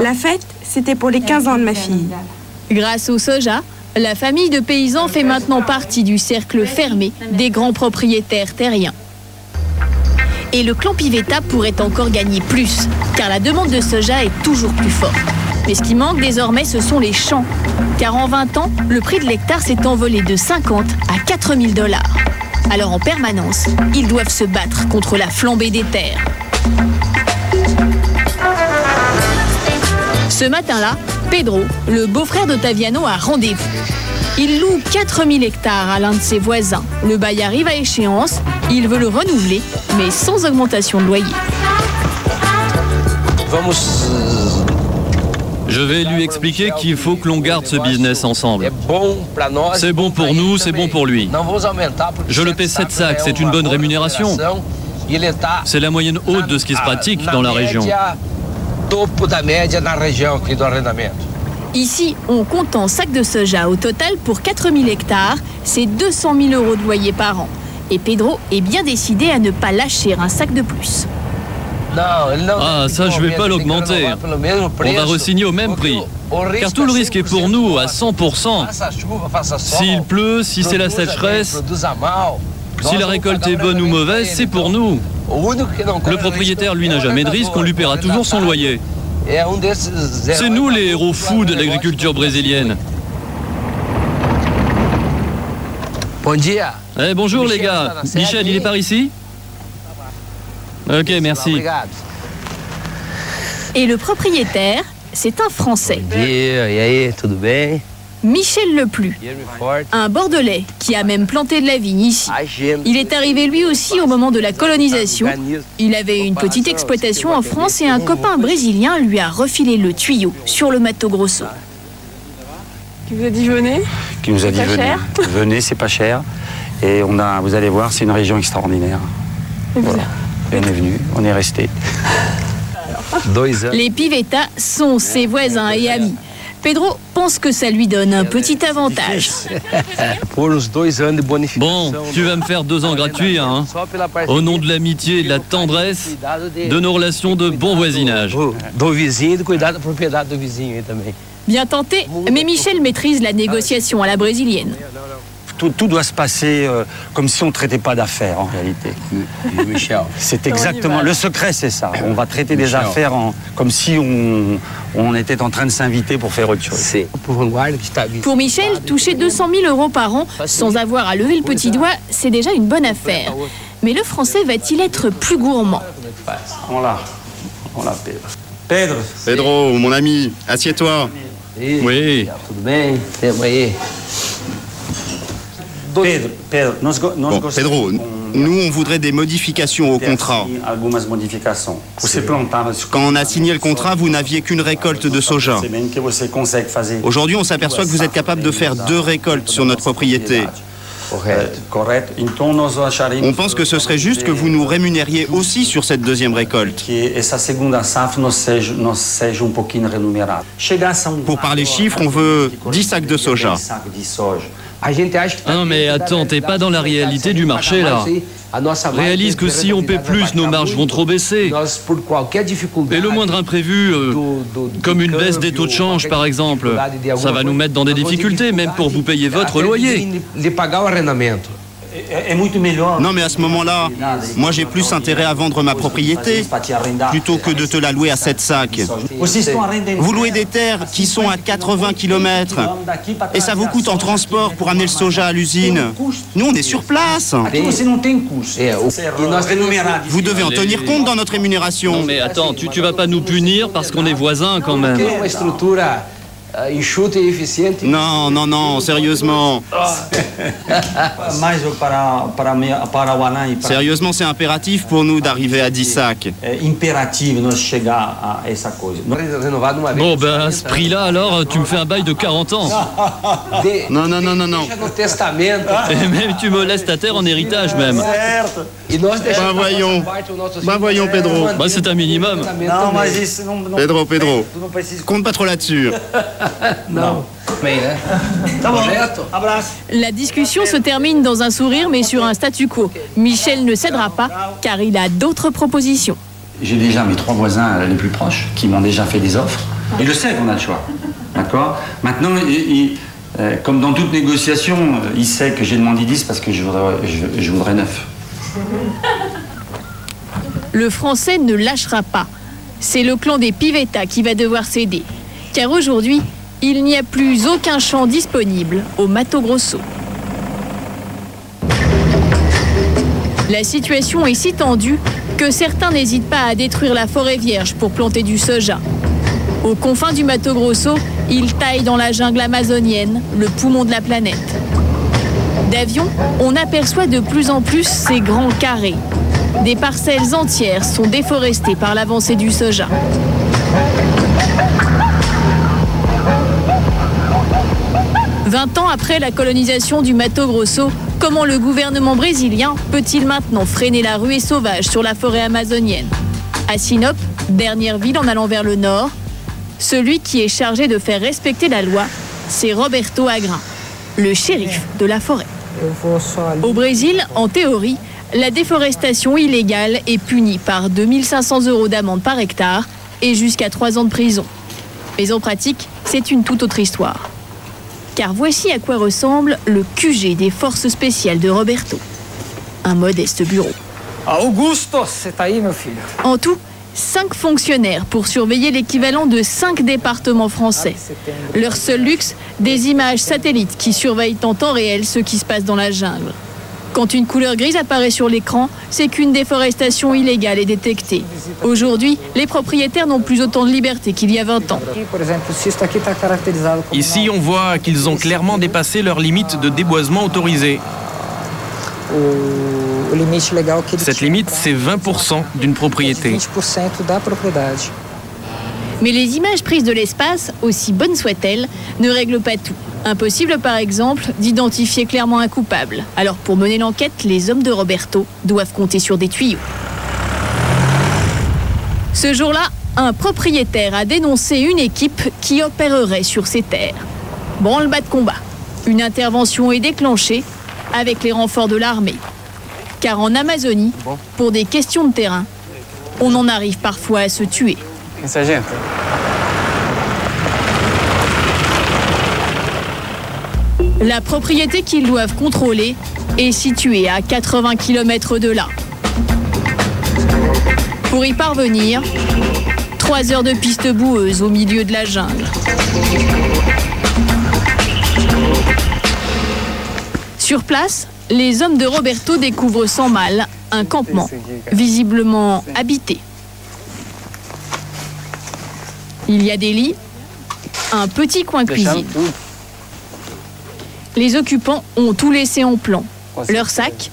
La fête, c'était pour les 15 ans de ma fille. Grâce au soja, la famille de paysans fait maintenant partie du cercle fermé des grands propriétaires terriens. Et le clan Pivetta pourrait encore gagner plus, car la demande de soja est toujours plus forte. Mais ce qui manque désormais, ce sont les champs. Car en 20 ans, le prix de l'hectare s'est envolé de 50 à 4 000 $. Alors en permanence, ils doivent se battre contre la flambée des terres. Ce matin-là, Pedro, le beau-frère d'Ottaviano, a rendez-vous. Il loue 4 000 hectares à l'un de ses voisins. Le bail arrive à échéance, il veut le renouveler, mais sans augmentation de loyer. Je vais lui expliquer qu'il faut que l'on garde ce business ensemble. C'est bon pour nous, c'est bon pour lui. Je le paie 7 sacs, c'est une bonne rémunération. C'est la moyenne haute de ce qui se pratique dans la région. Ici, on compte en sacs de soja. Au total, pour 4 000 hectares, c'est 200 000 € de loyer par an. Et Pedro est bien décidé à ne pas lâcher un sac de plus. Ah, ça, je vais pas l'augmenter. On va re-signer au même prix. Car tout le risque est pour nous à 100%. S'il pleut, si c'est la sécheresse, si la récolte est bonne ou mauvaise, c'est pour nous. Le propriétaire, lui, n'a jamais de risque, on lui paiera toujours son loyer. C'est nous les héros fous de l'agriculture brésilienne. Bonjour les gars. Michel, il est par ici? Ok, merci. Et le propriétaire, c'est un Français. Michel Leplu, un Bordelais qui a même planté de la vigne ici. Il est arrivé lui aussi au moment de la colonisation. Il avait une petite exploitation en France et un copain brésilien lui a refilé le tuyau sur le Mato Grosso. Qui vous a dit venez? Qui nous a dit venez. Venez, c'est pas cher. Et vous allez voir, c'est une région extraordinaire. Voilà. Et on est venu, on est resté. Les Pivetta sont ses voisins et amis. Pedro pense que ça lui donne un petit avantage. Bon, tu vas me faire 2 ans gratuits, hein. Au nom de l'amitié et de la tendresse, de nos relations de bon voisinage. Bien tenté, mais Michel maîtrise la négociation à la brésilienne. Tout doit se passer comme si on ne traitait pas d'affaires, en réalité. C'est exactement... Le secret, c'est ça. On va traiter des affaires comme si on était en train de s'inviter pour faire autre chose. Pour Michel, toucher 200 000 € par an sans avoir à lever le petit doigt, c'est déjà une bonne affaire. Mais le Français va-t-il être plus gourmand? On l'a, Pedro. Pedro, mon ami, assieds-toi. Oui. Bon, Pedro, nous on voudrait des modifications au contrat. Quand on a signé le contrat, vous n'aviez qu'une récolte de soja. Aujourd'hui, on s'aperçoit que vous êtes capable de faire 2 récoltes sur notre propriété. On pense que ce serait juste que vous nous rémunériez aussi sur cette 2e récolte. Pour parler chiffres, on veut 10 sacs de soja. Ah non mais attends, t'es pas dans la réalité du marché là. Réalise que si on paie plus, nos marges vont trop baisser. Et le moindre imprévu, comme une baisse des taux de change par exemple, ça va nous mettre dans des difficultés, même pour vous payer votre loyer. Non mais à ce moment-là, moi j'ai plus intérêt à vendre ma propriété plutôt que de te la louer à 7 sacs. Vous louez des terres qui sont à 80 km et ça vous coûte en transport pour amener le soja à l'usine. Nous on est sur place. Vous devez en tenir compte dans notre rémunération. Non mais attends, tu vas pas nous punir parce qu'on est voisins quand même. Non, non, non, sérieusement. Sérieusement, c'est impératif pour nous d'arriver à 10 sacs. Bon, ben à ce prix-là, alors, tu me fais un bail de 40 ans. Non, non, non, non, non. Et même tu me laisses ta terre en héritage, même. Bah voyons, Pedro. Bah c'est un minimum. Pedro, compte pas trop là-dessus. Non. La discussion se termine dans un sourire mais sur un statu quo. Michel ne cédera pas car il a d'autres propositions. J'ai déjà mes 3 voisins les plus proches qui m'ont déjà fait des offres. Et je sais qu'on a le choix. D'accord ? Maintenant, comme dans toute négociation, il sait que j'ai demandé 10 parce que je voudrais 9. Le Français ne lâchera pas. C'est le clan des Pivetta qui va devoir céder. Car aujourd'hui, il n'y a plus aucun champ disponible au Mato Grosso. La situation est si tendue que certains n'hésitent pas à détruire la forêt vierge pour planter du soja. Aux confins du Mato Grosso, ils taillent dans la jungle amazonienne, le poumon de la planète. D'avion, on aperçoit de plus en plus ces grands carrés. Des parcelles entières sont déforestées par l'avancée du soja. « 20 ans après la colonisation du Mato Grosso, comment le gouvernement brésilien peut-il maintenant freiner la ruée sauvage sur la forêt amazonienne ? À Sinop, dernière ville en allant vers le nord, celui qui est chargé de faire respecter la loi, c'est Roberto Agrin, le shérif de la forêt. Au Brésil, en théorie, la déforestation illégale est punie par 2 500 € d'amende par hectare et jusqu'à 3 ans de prison. Mais en pratique, c'est une toute autre histoire. Car voici à quoi ressemble le QG des forces spéciales de Roberto. Un modeste bureau. Augusto, c'est aí, meu filho. En tout, 5 fonctionnaires pour surveiller l'équivalent de 5 départements français. Leur seul luxe, des images satellites qui surveillent en temps réel ce qui se passe dans la jungle. Quand une couleur grise apparaît sur l'écran, c'est qu'une déforestation illégale est détectée. Aujourd'hui, les propriétaires n'ont plus autant de liberté qu'il y a 20 ans. Ici, on voit qu'ils ont clairement dépassé leur limite de déboisement autorisée. Cette limite, c'est 20% d'une propriété. Mais les images prises de l'espace, aussi bonnes soient-elles, ne règlent pas tout. Impossible, par exemple, d'identifier clairement un coupable. Alors, pour mener l'enquête, les hommes de Roberto doivent compter sur des tuyaux. Ce jour-là, un propriétaire a dénoncé une équipe qui opérerait sur ses terres. Branle-bas de combat. Une intervention est déclenchée avec les renforts de l'armée. Car en Amazonie, pour des questions de terrain, on en arrive parfois à se tuer. La propriété qu'ils doivent contrôler est située à 80 km de là. Pour y parvenir, 3 heures de piste boueuse au milieu de la jungle. Sur place, les hommes de Roberto découvrent sans mal un campement, visiblement habité. Il y a des lits, un petit coin cuisine. Les occupants ont tout laissé en plan, leurs sacs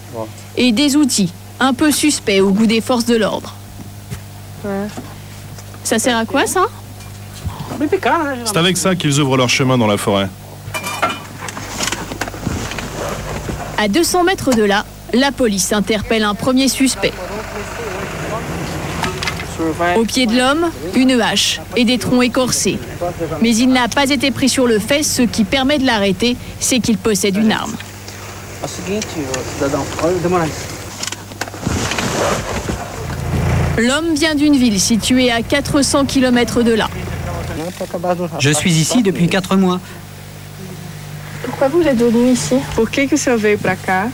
et des outils un peu suspects au goût des forces de l'ordre. Ça sert à quoi, ça? C'est avec ça qu'ils ouvrent leur chemin dans la forêt. À 200 mètres de là, la police interpelle un premier suspect. Au pied de l'homme, une hache et des troncs écorcés. Mais il n'a pas été pris sur le fait, ce qui permet de l'arrêter, c'est qu'il possède une arme. L'homme vient d'une ville située à 400 km de là. Je suis ici depuis 4 mois. Pourquoi vous êtes venu ici? Por que o senhor veio para cá?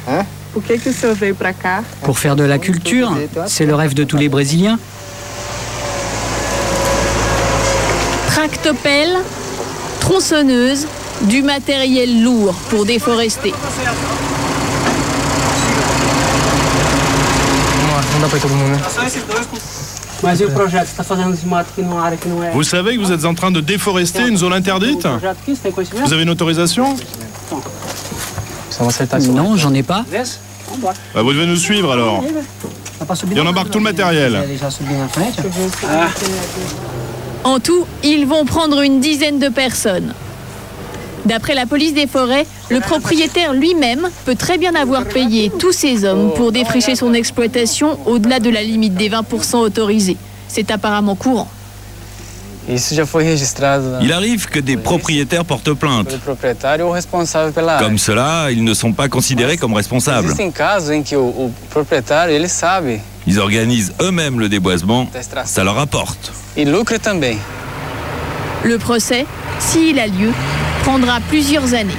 Por que o senhor veio para cá? Pour faire de la culture, c'est le rêve de tous les Brésiliens. Tractopelle, tronçonneuse, du matériel lourd pour déforester. Vous savez que vous êtes en train de déforester une zone interdite? Vous avez une autorisation? Non, j'en ai pas. Bah, vous devez nous suivre alors. Et on embarque tout le matériel. En tout, ils vont prendre une dizaine de personnes. D'après la police des forêts, le propriétaire lui-même peut très bien avoir payé tous ces hommes pour défricher son exploitation au-delà de la limite des 20% autorisés. C'est apparemment courant. Il arrive que des propriétaires portent plainte. Comme cela, ils ne sont pas considérés comme responsables. Ils organisent eux-mêmes le déboisement, ça leur apporte. Le procès, s'il a lieu, prendra plusieurs années.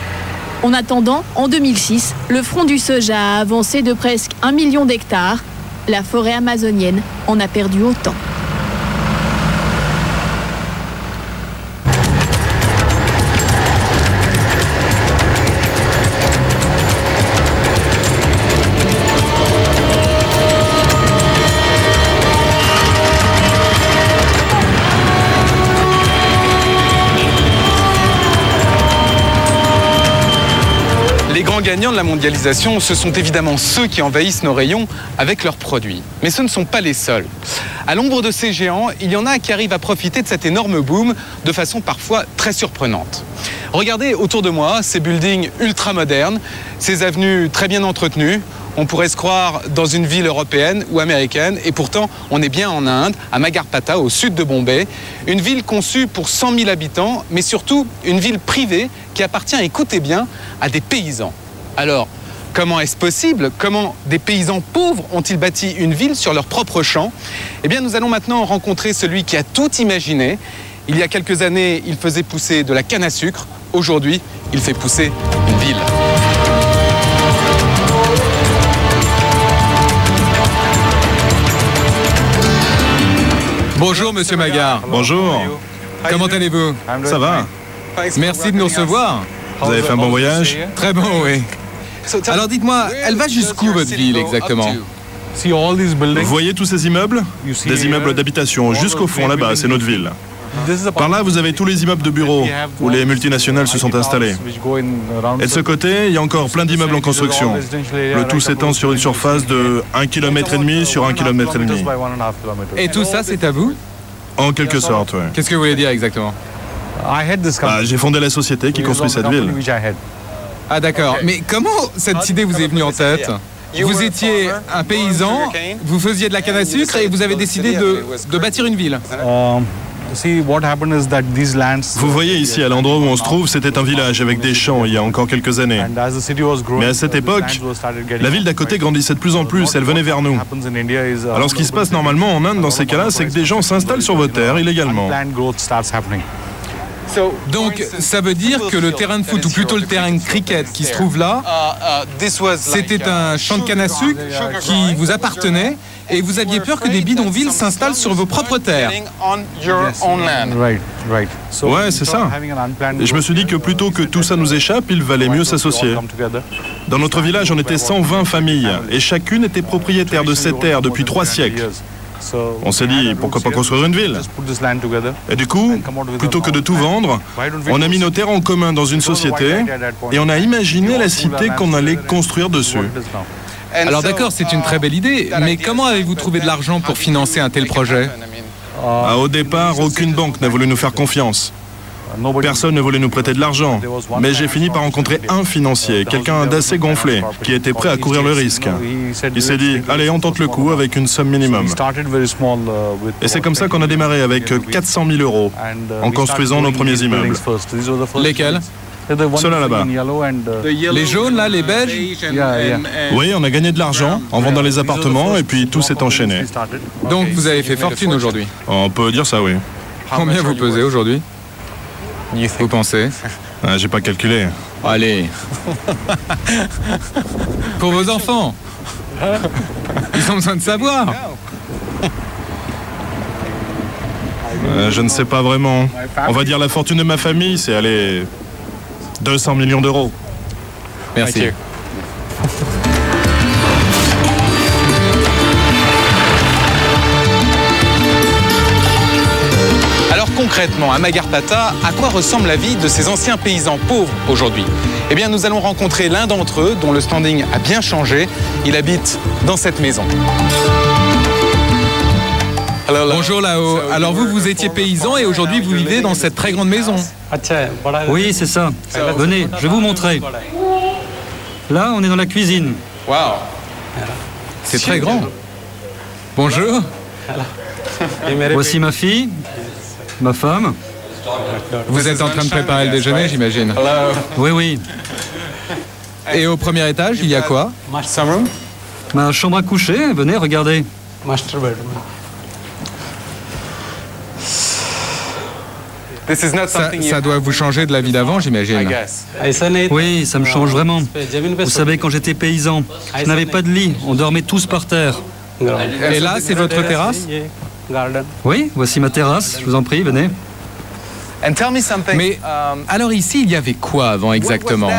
En attendant, en 2006, le front du soja a avancé de presque 1 million d'hectares. La forêt amazonienne en a perdu autant. Les grands gagnants de la mondialisation, ce sont évidemment ceux qui envahissent nos rayons avec leurs produits. Mais ce ne sont pas les seuls. À l'ombre de ces géants, il y en a qui arrivent à profiter de cet énorme boom de façon parfois très surprenante. Regardez autour de moi ces buildings ultra modernes, ces avenues très bien entretenues. On pourrait se croire dans une ville européenne ou américaine, et pourtant on est bien en Inde, à Magarpata, au sud de Bombay. Une ville conçue pour 100 000 habitants, mais surtout une ville privée qui appartient, écoutez bien, à des paysans. Alors, comment est-ce possible? Comment des paysans pauvres ont-ils bâti une ville sur leur propre champ? Eh bien, nous allons maintenant rencontrer celui qui a tout imaginé. Il y a quelques années, il faisait pousser de la canne à sucre. Aujourd'hui, il fait pousser une ville. Bonjour, Monsieur Magar. Bonjour. Comment allez-vous? Ça va. Merci de nous recevoir. Vous avez fait un bon voyage? Très bon, oui. Alors dites-moi, elle va jusqu'où votre ville exactement? Vous voyez tous ces immeubles? Des immeubles d'habitation, jusqu'au fond là-bas, c'est notre ville. Par là, vous avez tous les immeubles de bureaux où les multinationales se sont installées. Et de ce côté, il y a encore plein d'immeubles en construction. Le tout s'étend sur une surface de 1,5 km sur 1,5 km. Et tout ça, c'est à vous? En quelque sorte, oui. Qu'est-ce que vous voulez dire exactement? J'ai fondé la société qui construit cette ville. Ah d'accord, mais comment cette idée vous est venue en tête? Vous étiez un paysan, vous faisiez de la canne à sucre et vous avez décidé de bâtir une ville. Vous voyez ici, à l'endroit où on se trouve, c'était un village avec des champs il y a encore quelques années. Mais à cette époque, la ville d'à côté grandissait de plus en plus, elle venait vers nous. Alors ce qui se passe normalement en Inde dans ces cas-là, c'est que des gens s'installent sur vos terres illégalement. Donc ça veut dire que le terrain de foot, ou plutôt le terrain de cricket qui se trouve là, c'était un champ de canne à sucre qui vous appartenait et vous aviez peur que des bidonvilles s'installent sur vos propres terres. Ouais, c'est ça. Et je me suis dit que plutôt que tout ça nous échappe, il valait mieux s'associer. Dans notre village, on était 120 familles et chacune était propriétaire de ces terres depuis 3 siècles. On s'est dit, pourquoi pas construire une ville? Et du coup, plutôt que de tout vendre, on a mis nos terres en commun dans une société et on a imaginé la cité qu'on allait construire dessus. Alors d'accord, c'est une très belle idée, mais comment avez-vous trouvé de l'argent pour financer un tel projet? Au départ, aucune banque n'a voulu nous faire confiance. Personne ne voulait nous prêter de l'argent. Mais j'ai fini par rencontrer un financier, quelqu'un d'assez gonflé, qui était prêt à courir le risque. Il s'est dit, allez, on tente le coup avec une somme minimum. Et c'est comme ça qu'on a démarré avec 400 000 euros, en construisant nos premiers immeubles. Lesquels? Ceux-là là-bas. Les jaunes, là, les beiges? Oui, on a gagné de l'argent en vendant les appartements et puis tout s'est enchaîné. Donc vous avez fait fortune aujourd'hui? On peut dire ça, oui. Combien vous pesez aujourd'hui? Vous pensez? J'ai pas calculé. Allez. Pour vos enfants. Ils ont besoin de savoir. Je ne sais pas vraiment. On va dire la fortune de ma famille, c'est aller 200 millions d'euros. Merci. Alors concrètement, à Magarpata, à quoi ressemble la vie de ces anciens paysans pauvres aujourd'hui? Eh bien, nous allons rencontrer l'un d'entre eux dont le standing a bien changé. Il habite dans cette maison. Bonjour là-haut. Alors vous étiez paysan et aujourd'hui vous vivez dans cette très grande maison. Oui, c'est ça. Venez, je vais vous montrer. Là, on est dans la cuisine. Waouh. C'est très grand. Bonjour. Voici ma fille, ma femme. Vous êtes en train de préparer le déjeuner, j'imagine. Oui, oui. Et au premier étage, il y a quoi? Ma chambre à coucher, venez, regardez. Ça doit vous changer de la vie d'avant, j'imagine. Oui, ça me change vraiment. Vous savez, quand j'étais paysan, je n'avais pas de lit, on dormait tous par terre. Et là, c'est votre terrasse? Oui, voici ma terrasse, je vous en prie, venez. Mais alors ici, il y avait quoi avant exactement?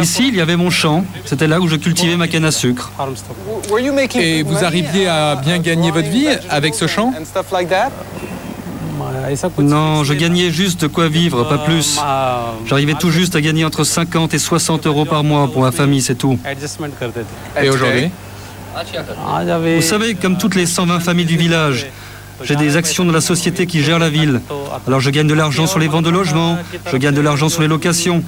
Ici, il y avait mon champ. C'était là où je cultivais ma canne à sucre. Et vous arriviez à bien gagner votre vie avec ce champ? Non, je gagnais juste de quoi vivre, pas plus. J'arrivais tout juste à gagner entre 50 et 60 euros par mois pour ma famille, c'est tout. Et aujourd'hui? Vous savez, comme toutes les 120 familles du village, j'ai des actions dans la société qui gère la ville. Alors je gagne de l'argent sur les ventes de logements, je gagne de l'argent sur les locations.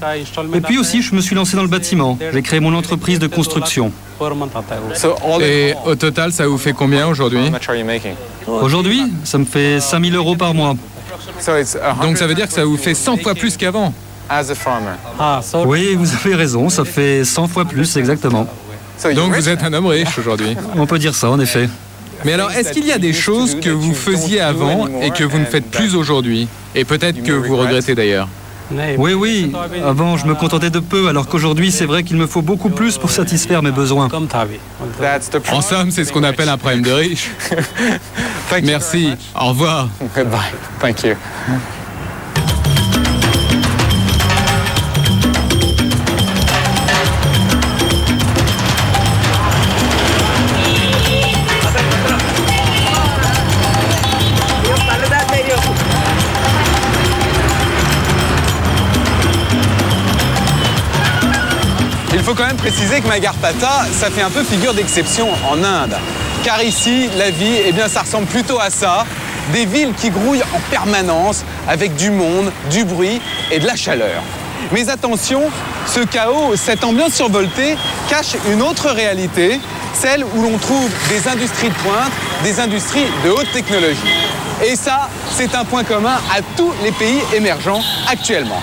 Et puis aussi, je me suis lancé dans le bâtiment. J'ai créé mon entreprise de construction. Et au total, ça vous fait combien aujourd'hui? Aujourd'hui, ça me fait 5 000 euros par mois. Donc ça veut dire que ça vous fait 100 fois plus qu'avant? Oui, vous avez raison, ça fait 100 fois plus, exactement. Donc vous êtes un homme riche aujourd'hui? On peut dire ça, en effet. Mais alors, est-ce qu'il y a des choses que vous faisiez avant et que vous ne faites plus aujourd'hui? Et peut-être que vous regrettez d'ailleurs? Oui, oui. Avant, je me contentais de peu, alors qu'aujourd'hui, c'est vrai qu'il me faut beaucoup plus pour satisfaire mes besoins. En somme, c'est ce qu'on appelle un problème de riche. Merci. Au revoir. Goodbye. Thank you. Il faut quand même préciser que Magarpata, ça fait un peu figure d'exception en Inde. Car ici, la vie, eh bien, ça ressemble plutôt à ça. Des villes qui grouillent en permanence avec du monde, du bruit et de la chaleur. Mais attention, ce chaos, cette ambiance survoltée cache une autre réalité, celle où l'on trouve des industries de pointe, des industries de haute technologie. Et ça, c'est un point commun à tous les pays émergents actuellement.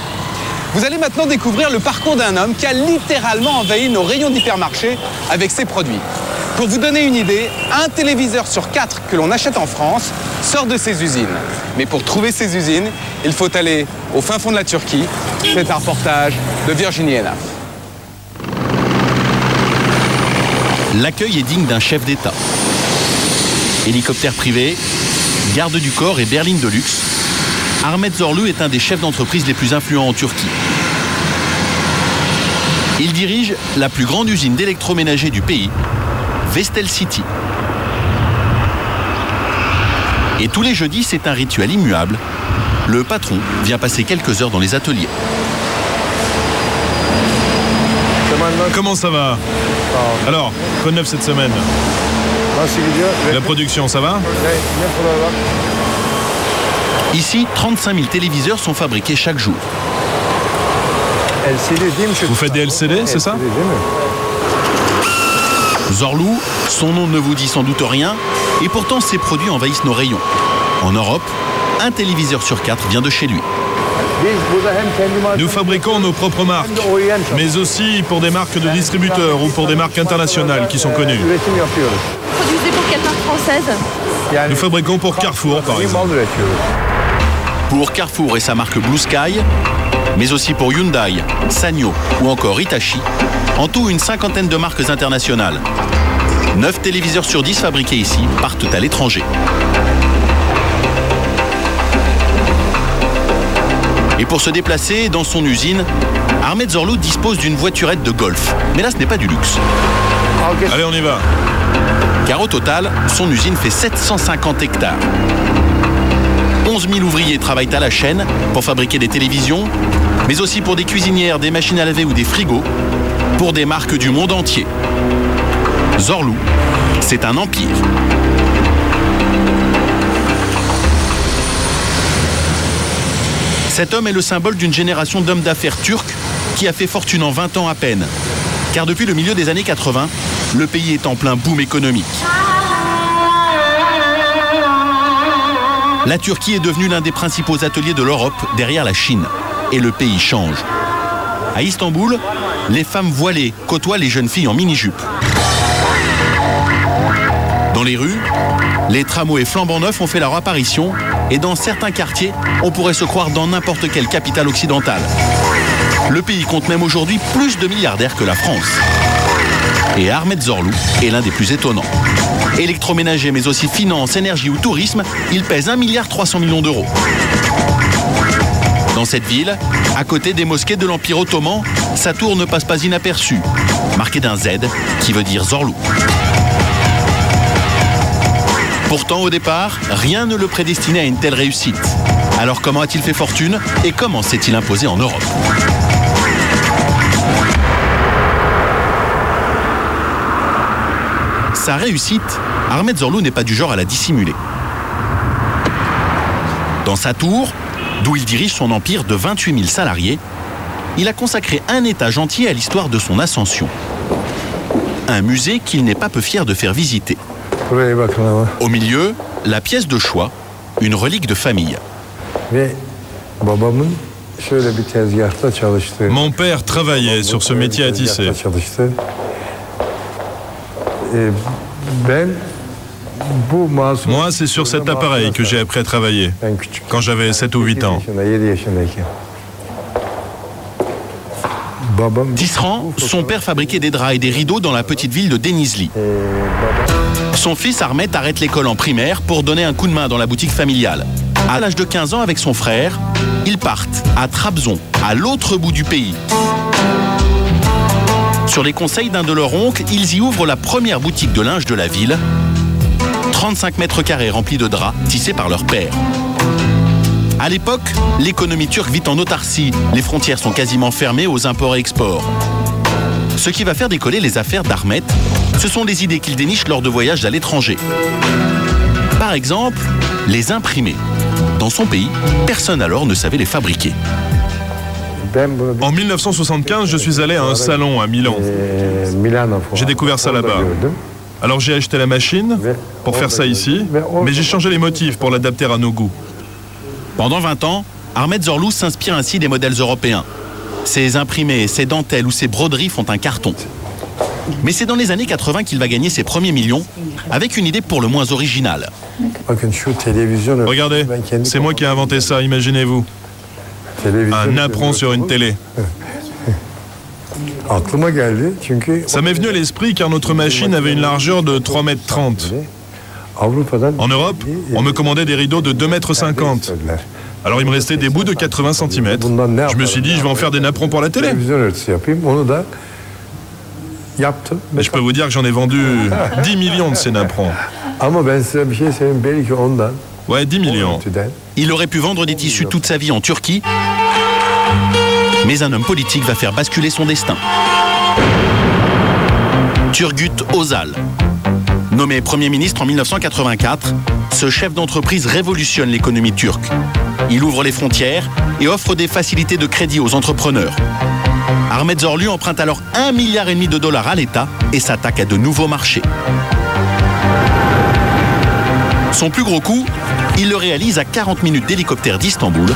Vous allez maintenant découvrir le parcours d'un homme qui a littéralement envahi nos rayons d'hypermarché avec ses produits. Pour vous donner une idée, un téléviseur sur 4 que l'on achète en France sort de ces usines. Mais pour trouver ces usines, il faut aller au fin fond de la Turquie. C'est un reportage de Virginie Henaf. L'accueil est digne d'un chef d'État. Hélicoptère privé, garde du corps et berline de luxe, Ahmet Zorlu est un des chefs d'entreprise les plus influents en Turquie. Il dirige la plus grande usine d'électroménager du pays, Vestel City. Et tous les jeudis, c'est un rituel immuable. Le patron vient passer quelques heures dans les ateliers. Comment ça va? Alors, quoi de neuf cette semaine? La production, ça va? Ici, 35 000 téléviseurs sont fabriqués chaque jour. Vous faites des LCD, c'est ça? Zorlu, son nom ne vous dit sans doute rien, et pourtant ses produits envahissent nos rayons. En Europe, un téléviseur sur 4 vient de chez lui. Nous fabriquons nos propres marques, mais aussi pour des marques de distributeurs ou pour des marques internationales qui sont connues. Produisez pour quelle marque française? Nous fabriquons pour Carrefour, par exemple. Pour Carrefour et sa marque Blue Sky, mais aussi pour Hyundai, Sanyo ou encore Hitachi, en tout une cinquantaine de marques internationales. 9 téléviseurs sur 10 fabriqués ici partent à l'étranger. Et pour se déplacer dans son usine, Ahmet Zorlu dispose d'une voiturette de golf. Mais là, ce n'est pas du luxe. Allez, on y va. Car au total, son usine fait 750 hectares. 11 000 ouvriers travaillent à la chaîne pour fabriquer des télévisions, mais aussi pour des cuisinières, des machines à laver ou des frigos, pour des marques du monde entier. Zorlu, c'est un empire. Cet homme est le symbole d'une génération d'hommes d'affaires turcs qui a fait fortune en 20 ans à peine. Car depuis le milieu des années 80, le pays est en plein boom économique. La Turquie est devenue l'un des principaux ateliers de l'Europe derrière la Chine. Et le pays change. À Istanbul, les femmes voilées côtoient les jeunes filles en mini-jupe. Dans les rues, les tramways flambant neufs ont fait leur apparition et dans certains quartiers, on pourrait se croire dans n'importe quelle capitale occidentale. Le pays compte même aujourd'hui plus de milliardaires que la France. Et Ahmet Zorlu est l'un des plus étonnants. Électroménager, mais aussi finance, énergie ou tourisme, il pèse 1,3 milliard d'euros. Dans cette ville, à côté des mosquées de l'Empire ottoman, sa tour ne passe pas inaperçue, marquée d'un Z qui veut dire Zorlu. Pourtant, au départ, rien ne le prédestinait à une telle réussite. Alors comment a-t-il fait fortune et comment s'est-il imposé en Europe? Sa réussite, Ahmet Zorlu n'est pas du genre à la dissimuler. Dans sa tour, d'où il dirige son empire de 28 000 salariés, il a consacré un étage entier à l'histoire de son ascension. Un musée qu'il n'est pas peu fier de faire visiter. Au milieu, la pièce de choix, une relique de famille. Mon père travaillait sur ce métier à tisser. Moi, c'est sur cet appareil que j'ai appris à travailler, quand j'avais 7 ou 8 ans. Tisserand, son père fabriquait des draps et des rideaux dans la petite ville de Denizli. Son fils Ahmet arrête l'école en primaire pour donner un coup de main dans la boutique familiale. À l'âge de 15 ans, avec son frère, ils partent à Trabzon, à l'autre bout du pays. Sur les conseils d'un de leurs oncles, ils y ouvrent la première boutique de linge de la ville. 35 mètres carrés remplis de draps tissés par leur père. À l'époque, l'économie turque vit en autarcie. Les frontières sont quasiment fermées aux imports et exports. Ce qui va faire décoller les affaires d'Ahmet, ce sont les idées qu'il déniche lors de voyages à l'étranger. Par exemple, les imprimés. Dans son pays, personne alors ne savait les fabriquer. En 1975, je suis allé à un salon à Milan. J'ai découvert ça là-bas. Alors j'ai acheté la machine pour faire ça ici, mais j'ai changé les motifs pour l'adapter à nos goûts. Pendant 20 ans, Ahmet Zorlu s'inspire ainsi des modèles européens. Ses imprimés, ses dentelles ou ses broderies font un carton. Mais c'est dans les années 80 qu'il va gagner ses premiers millions, avec une idée pour le moins originale. Regardez, c'est moi qui ai inventé ça, imaginez-vous. Un apron sur une télé. Ça m'est venu à l'esprit car notre machine avait une largeur de 3,30 m. En Europe, on me commandait des rideaux de 2,50 m. Alors il me restait des bouts de 80 cm. Je me suis dit, je vais en faire des napperons pour la télé. Mais je peux vous dire que j'en ai vendu 10 millions de ces napperons. Ouais, 10 millions. Il aurait pu vendre des tissus toute sa vie en Turquie, mais un homme politique va faire basculer son destin. Turgut Özal. Nommé Premier ministre en 1984, ce chef d'entreprise révolutionne l'économie turque. Il ouvre les frontières et offre des facilités de crédit aux entrepreneurs. Ahmet Zorlu emprunte alors 1,5 milliard de dollars à l'État et s'attaque à de nouveaux marchés. Son plus gros coup, il le réalise à 40 minutes d'hélicoptère d'Istanbul.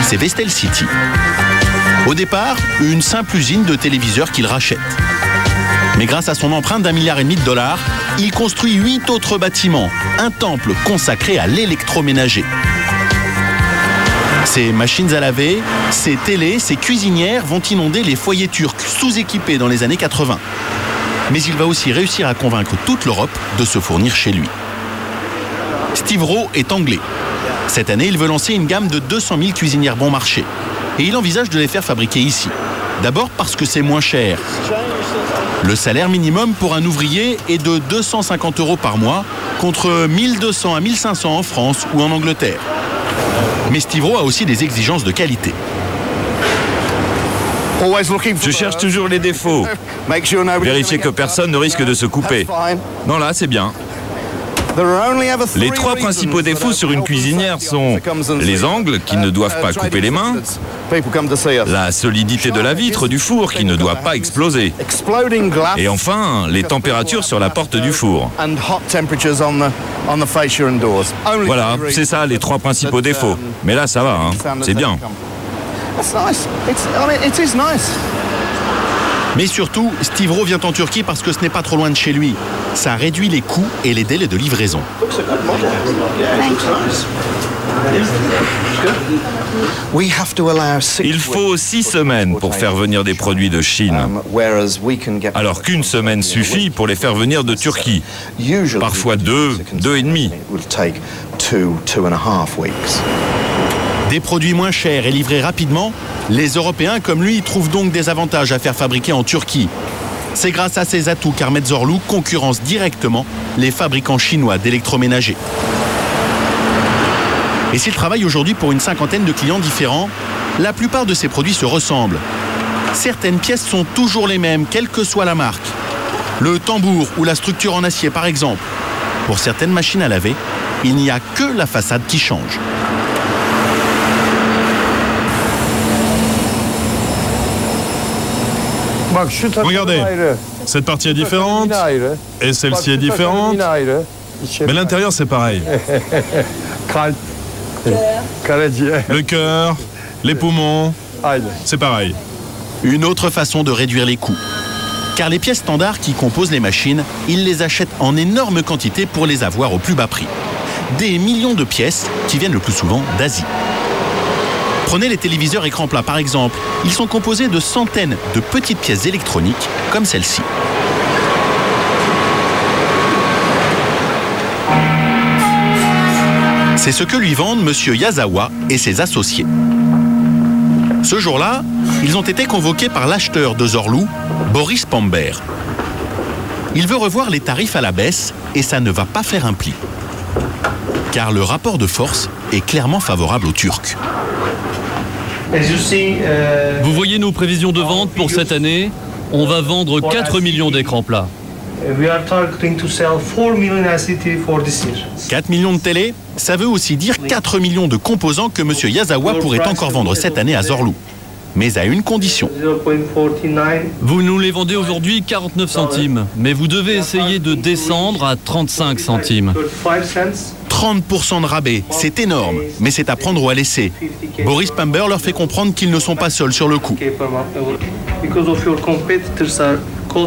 C'est Vestel City. Au départ, une simple usine de téléviseurs qu'il rachète. Mais grâce à son empreinte d'1,5 milliard de dollars, il construit 8 autres bâtiments, un temple consacré à l'électroménager. Ces machines à laver, ces télés, ces cuisinières vont inonder les foyers turcs sous-équipés dans les années 80. Mais il va aussi réussir à convaincre toute l'Europe de se fournir chez lui. Steve Rowe est anglais. Cette année, il veut lancer une gamme de 200 000 cuisinières bon marché. Et il envisage de les faire fabriquer ici. D'abord parce que c'est moins cher. Le salaire minimum pour un ouvrier est de 250 € par mois, contre 1200 à 1500 en France ou en Angleterre. Mais Steve Rowe a aussi des exigences de qualité. Je cherche toujours les défauts. Vérifier que personne ne risque de se couper. Non, là, c'est bien. Les 3 principaux défauts sur une cuisinière sont les angles qui ne doivent pas couper les mains, la solidité de la vitre du four qui ne doit pas exploser, et enfin les températures sur la porte du four. Voilà, c'est ça les 3 principaux défauts. Mais là ça va, hein. C'est bien. Mais surtout, Steve Rowe vient en Turquie parce que ce n'est pas trop loin de chez lui. Ça réduit les coûts et les délais de livraison. Il faut 6 semaines pour faire venir des produits de Chine, alors qu'une semaine suffit pour les faire venir de Turquie. Parfois 2 et demi. Des produits moins chers et livrés rapidement, les Européens comme lui trouvent donc des avantages à faire fabriquer en Turquie. C'est grâce à ces atouts qu'Ahmet Zorlu concurrence directement les fabricants chinois d'électroménagers. Et s'il travaille aujourd'hui pour une 50aine de clients différents, la plupart de ces produits se ressemblent. Certaines pièces sont toujours les mêmes, quelle que soit la marque. Le tambour ou la structure en acier par exemple. Pour certaines machines à laver, il n'y a que la façade qui change. Regardez, cette partie est différente et celle-ci est différente, mais l'intérieur c'est pareil. Le cœur, les poumons, c'est pareil. Une autre façon de réduire les coûts. Car les pièces standards qui composent les machines, ils les achètent en énorme quantité pour les avoir au plus bas prix. Des millions de pièces qui viennent le plus souvent d'Asie. Prenez les téléviseurs écran plat par exemple. Ils sont composés de centaines de petites pièces électroniques comme celle-ci. C'est ce que lui vendent M. Yazawa et ses associés. Ce jour-là, ils ont été convoqués par l'acheteur de Zorlu, Boris Pamber. Il veut revoir les tarifs à la baisse et ça ne va pas faire un pli. Car le rapport de force est clairement favorable aux Turcs. Vous voyez nos prévisions de vente pour cette année. On va vendre 4 millions d'écrans plats. 4 millions de télé, ça veut aussi dire 4 millions de composants que M. Yazawa pourrait encore vendre cette année à Zorlu. Mais à une condition. Vous nous les vendez aujourd'hui 49 centimes, mais vous devez essayer de descendre à 35 centimes. 30% de rabais, c'est énorme, mais c'est à prendre ou à laisser. Boris Pamber leur fait comprendre qu'ils ne sont pas seuls sur le coup.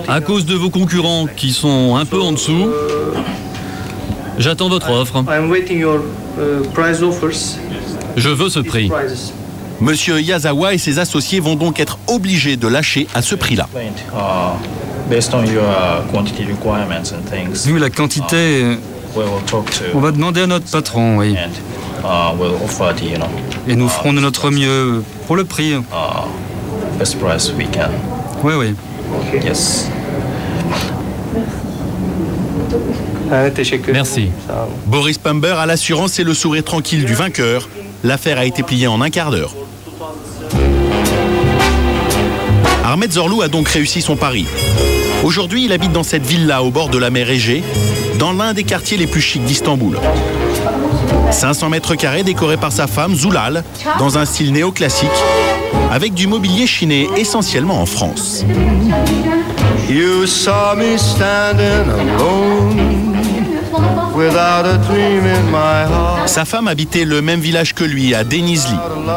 À cause de vos concurrents qui sont un peu en dessous, j'attends votre offre. Je veux ce prix. Monsieur Yazawa et ses associés vont donc être obligés de lâcher à ce prix-là. Vu la quantité, on va demander à notre patron, oui. Et nous ferons de notre mieux pour le prix. Oui, oui. Merci. Boris Pamber a l'assurance et le sourire tranquille du vainqueur. L'affaire a été pliée en un quart d'heure. Ahmet Zorlu a donc réussi son pari. Aujourd'hui, il habite dans cette villa au bord de la mer Égée, dans l'un des quartiers les plus chics d'Istanbul. 500 mètres carrés décorés par sa femme, Zulal, dans un style néoclassique, avec du mobilier chiné essentiellement en France. You saw me standing alone, without a dream in my heart. Sa femme habitait le même village que lui, à Denizli.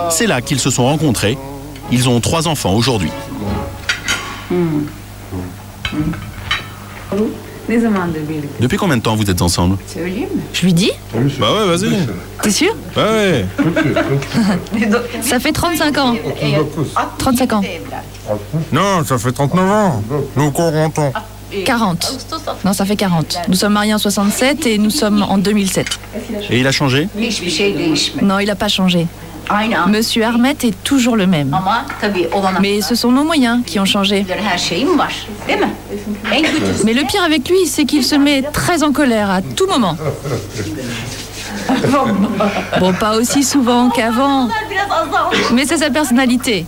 C'est là qu'ils se sont rencontrés. Ils ont 3 enfants aujourd'hui. Depuis combien de temps vous êtes ensemble? Je lui dis? Bah ouais, vas-y. T'es sûr? Bah ouais. Ça fait 35 ans. 35 ans. Non, ça fait 39 ans. Nous 40 ans. 40. Non, ça fait 40. Nous sommes mariés en 67 et nous sommes en 2007. Et il a changé? Non, il n'a pas changé. Monsieur Ahmet est toujours le même. Mais ce sont nos moyens qui ont changé. Mais le pire avec lui, c'est qu'il se met très en colère à tout moment. Bon, pas aussi souvent qu'avant, mais c'est sa personnalité.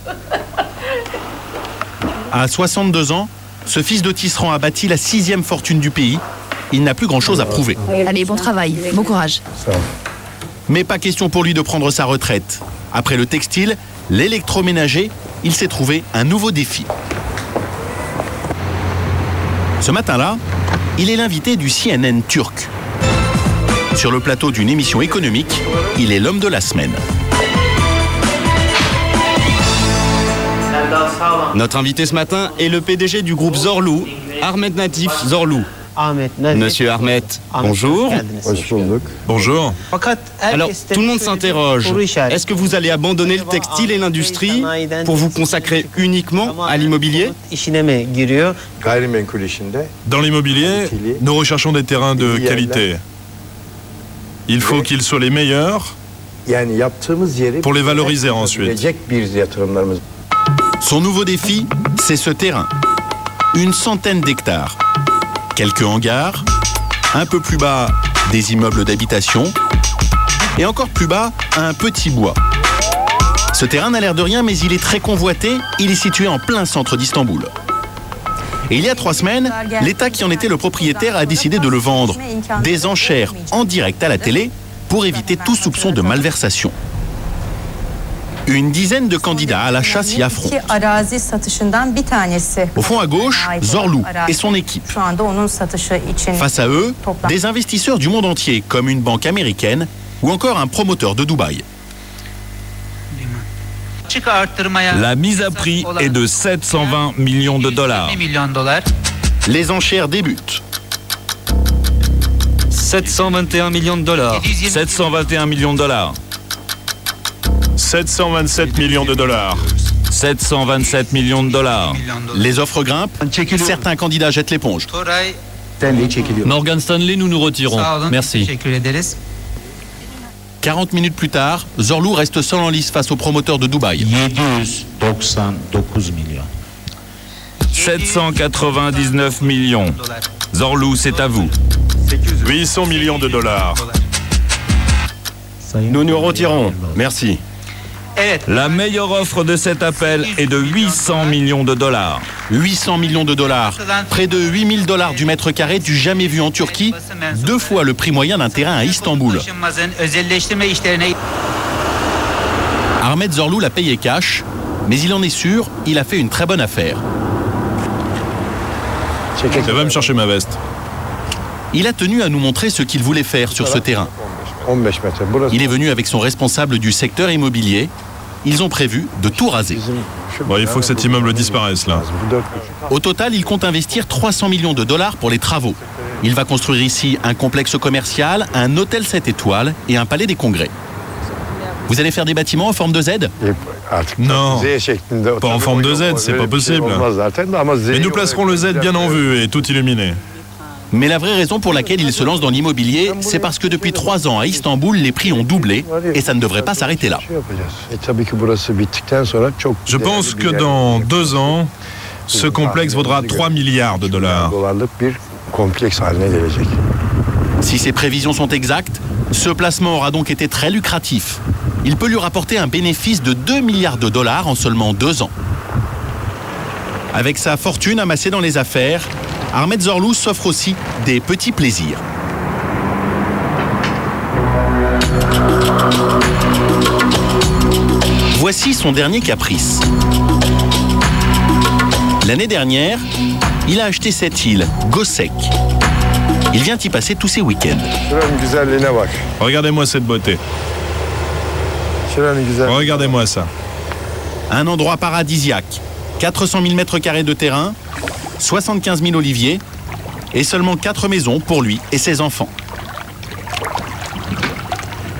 À 62 ans, ce fils de tisserand a bâti la 6e fortune du pays. Il n'a plus grand-chose à prouver. Allez, bon travail, bon courage. Mais pas question pour lui de prendre sa retraite. Après le textile, l'électroménager, il s'est trouvé un nouveau défi. Ce matin-là, il est l'invité du CNN turc. Sur le plateau d'une émission économique, il est l'homme de la semaine. Notre invité ce matin est le PDG du groupe Zorlu, Ahmet Natif Zorlu. Monsieur Ahmet, bonjour. Bonjour. Alors, tout le monde s'interroge. Est-ce que vous allez abandonner le textile et l'industrie pour vous consacrer uniquement à l'immobilier? Dans l'immobilier, nous recherchons des terrains de qualité. Il faut qu'ils soient les meilleurs pour les valoriser ensuite. Son nouveau défi, c'est ce terrain. Une centaine d'hectares. Quelques hangars, un peu plus bas, des immeubles d'habitation, et encore plus bas, un petit bois. Ce terrain n'a l'air de rien, mais il est très convoité. Il est situé en plein centre d'Istanbul. Et il y a 3 semaines, l'État qui en était le propriétaire a décidé de le vendre. Des enchères en direct à la télé pour éviter tout soupçon de malversation. Une dizaine de candidats à l'achat s'y affrontent. Au fond à gauche, Zorlu et son équipe. Face à eux, des investisseurs du monde entier, comme une banque américaine ou encore un promoteur de Dubaï. La mise à prix est de 720 millions de dollars. Les enchères débutent. 721 millions de dollars. 721 millions de dollars. 727 millions de dollars. 727 millions de dollars. Les offres grimpent, certains candidats jettent l'éponge. Morgan Stanley, nous nous retirons. Merci. 40 minutes plus tard, Zorlu reste seul en lice face au promoteur de Dubaï. 799 millions. Zorlu, c'est à vous. 800 millions de dollars. Nous nous retirons. Merci. La meilleure offre de cet appel est de 800 millions de dollars. 800 millions de dollars. Près de 8000 dollars du mètre carré du jamais vu en Turquie. 2 fois le prix moyen d'un terrain à Istanbul. Ahmet Zorlu l'a payé cash, mais il en est sûr, il a fait une très bonne affaire. Ça va me chercher ma veste. Il a tenu à nous montrer ce qu'il voulait faire sur ce terrain. Il est venu avec son responsable du secteur immobilier. Ils ont prévu de tout raser. Bon, il faut que cet immeuble disparaisse là. Au total, il compte investir 300 millions de dollars pour les travaux. Il va construire ici un complexe commercial, un hôtel 7 étoiles et un palais des congrès. Vous allez faire des bâtiments en forme de Z? Non, pas en forme de Z, c'est pas possible. Mais nous placerons le Z bien en vue et tout illuminé. Mais la vraie raison pour laquelle il se lance dans l'immobilier, c'est parce que depuis 3 ans à Istanbul, les prix ont doublé et ça ne devrait pas s'arrêter là. Je pense que dans 2 ans, ce complexe vaudra 3 milliards de dollars. Si ces prévisions sont exactes, ce placement aura donc été très lucratif. Il peut lui rapporter un bénéfice de 2 milliards de dollars en seulement 2 ans. Avec sa fortune amassée dans les affaires, Ahmed Zorlou s'offre aussi des petits plaisirs. Voici son dernier caprice. L'année dernière, il a acheté cette île, Gossec. Il vient y passer tous ses week-ends. Regardez-moi cette beauté. Regardez-moi ça. Un endroit paradisiaque. 400 000 m² de terrain, 75 000 oliviers et seulement 4 maisons pour lui et ses enfants.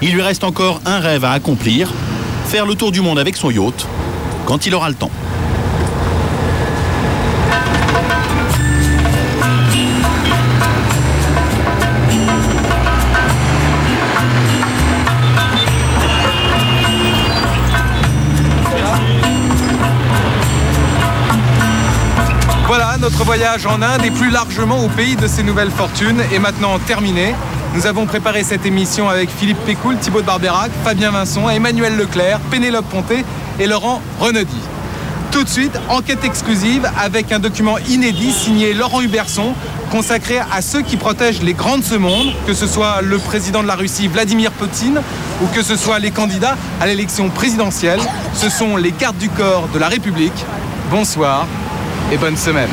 Il lui reste encore un rêve à accomplir, faire le tour du monde avec son yacht, quand il aura le temps. Voilà, notre voyage en Inde et plus largement au pays de ses nouvelles fortunes est maintenant terminé. Nous avons préparé cette émission avec Philippe Pécoul, Thibaut de Barberac, Fabien Vincent, Emmanuel Leclerc, Pénélope Ponté et Laurent Renaudy. Tout de suite, enquête exclusive avec un document inédit signé Laurent Huberson, consacré à ceux qui protègent les grands de ce monde, que ce soit le président de la Russie Vladimir Poutine ou que ce soit les candidats à l'élection présidentielle. Ce sont les gardes du corps de la République. Bonsoir et bonne semaine.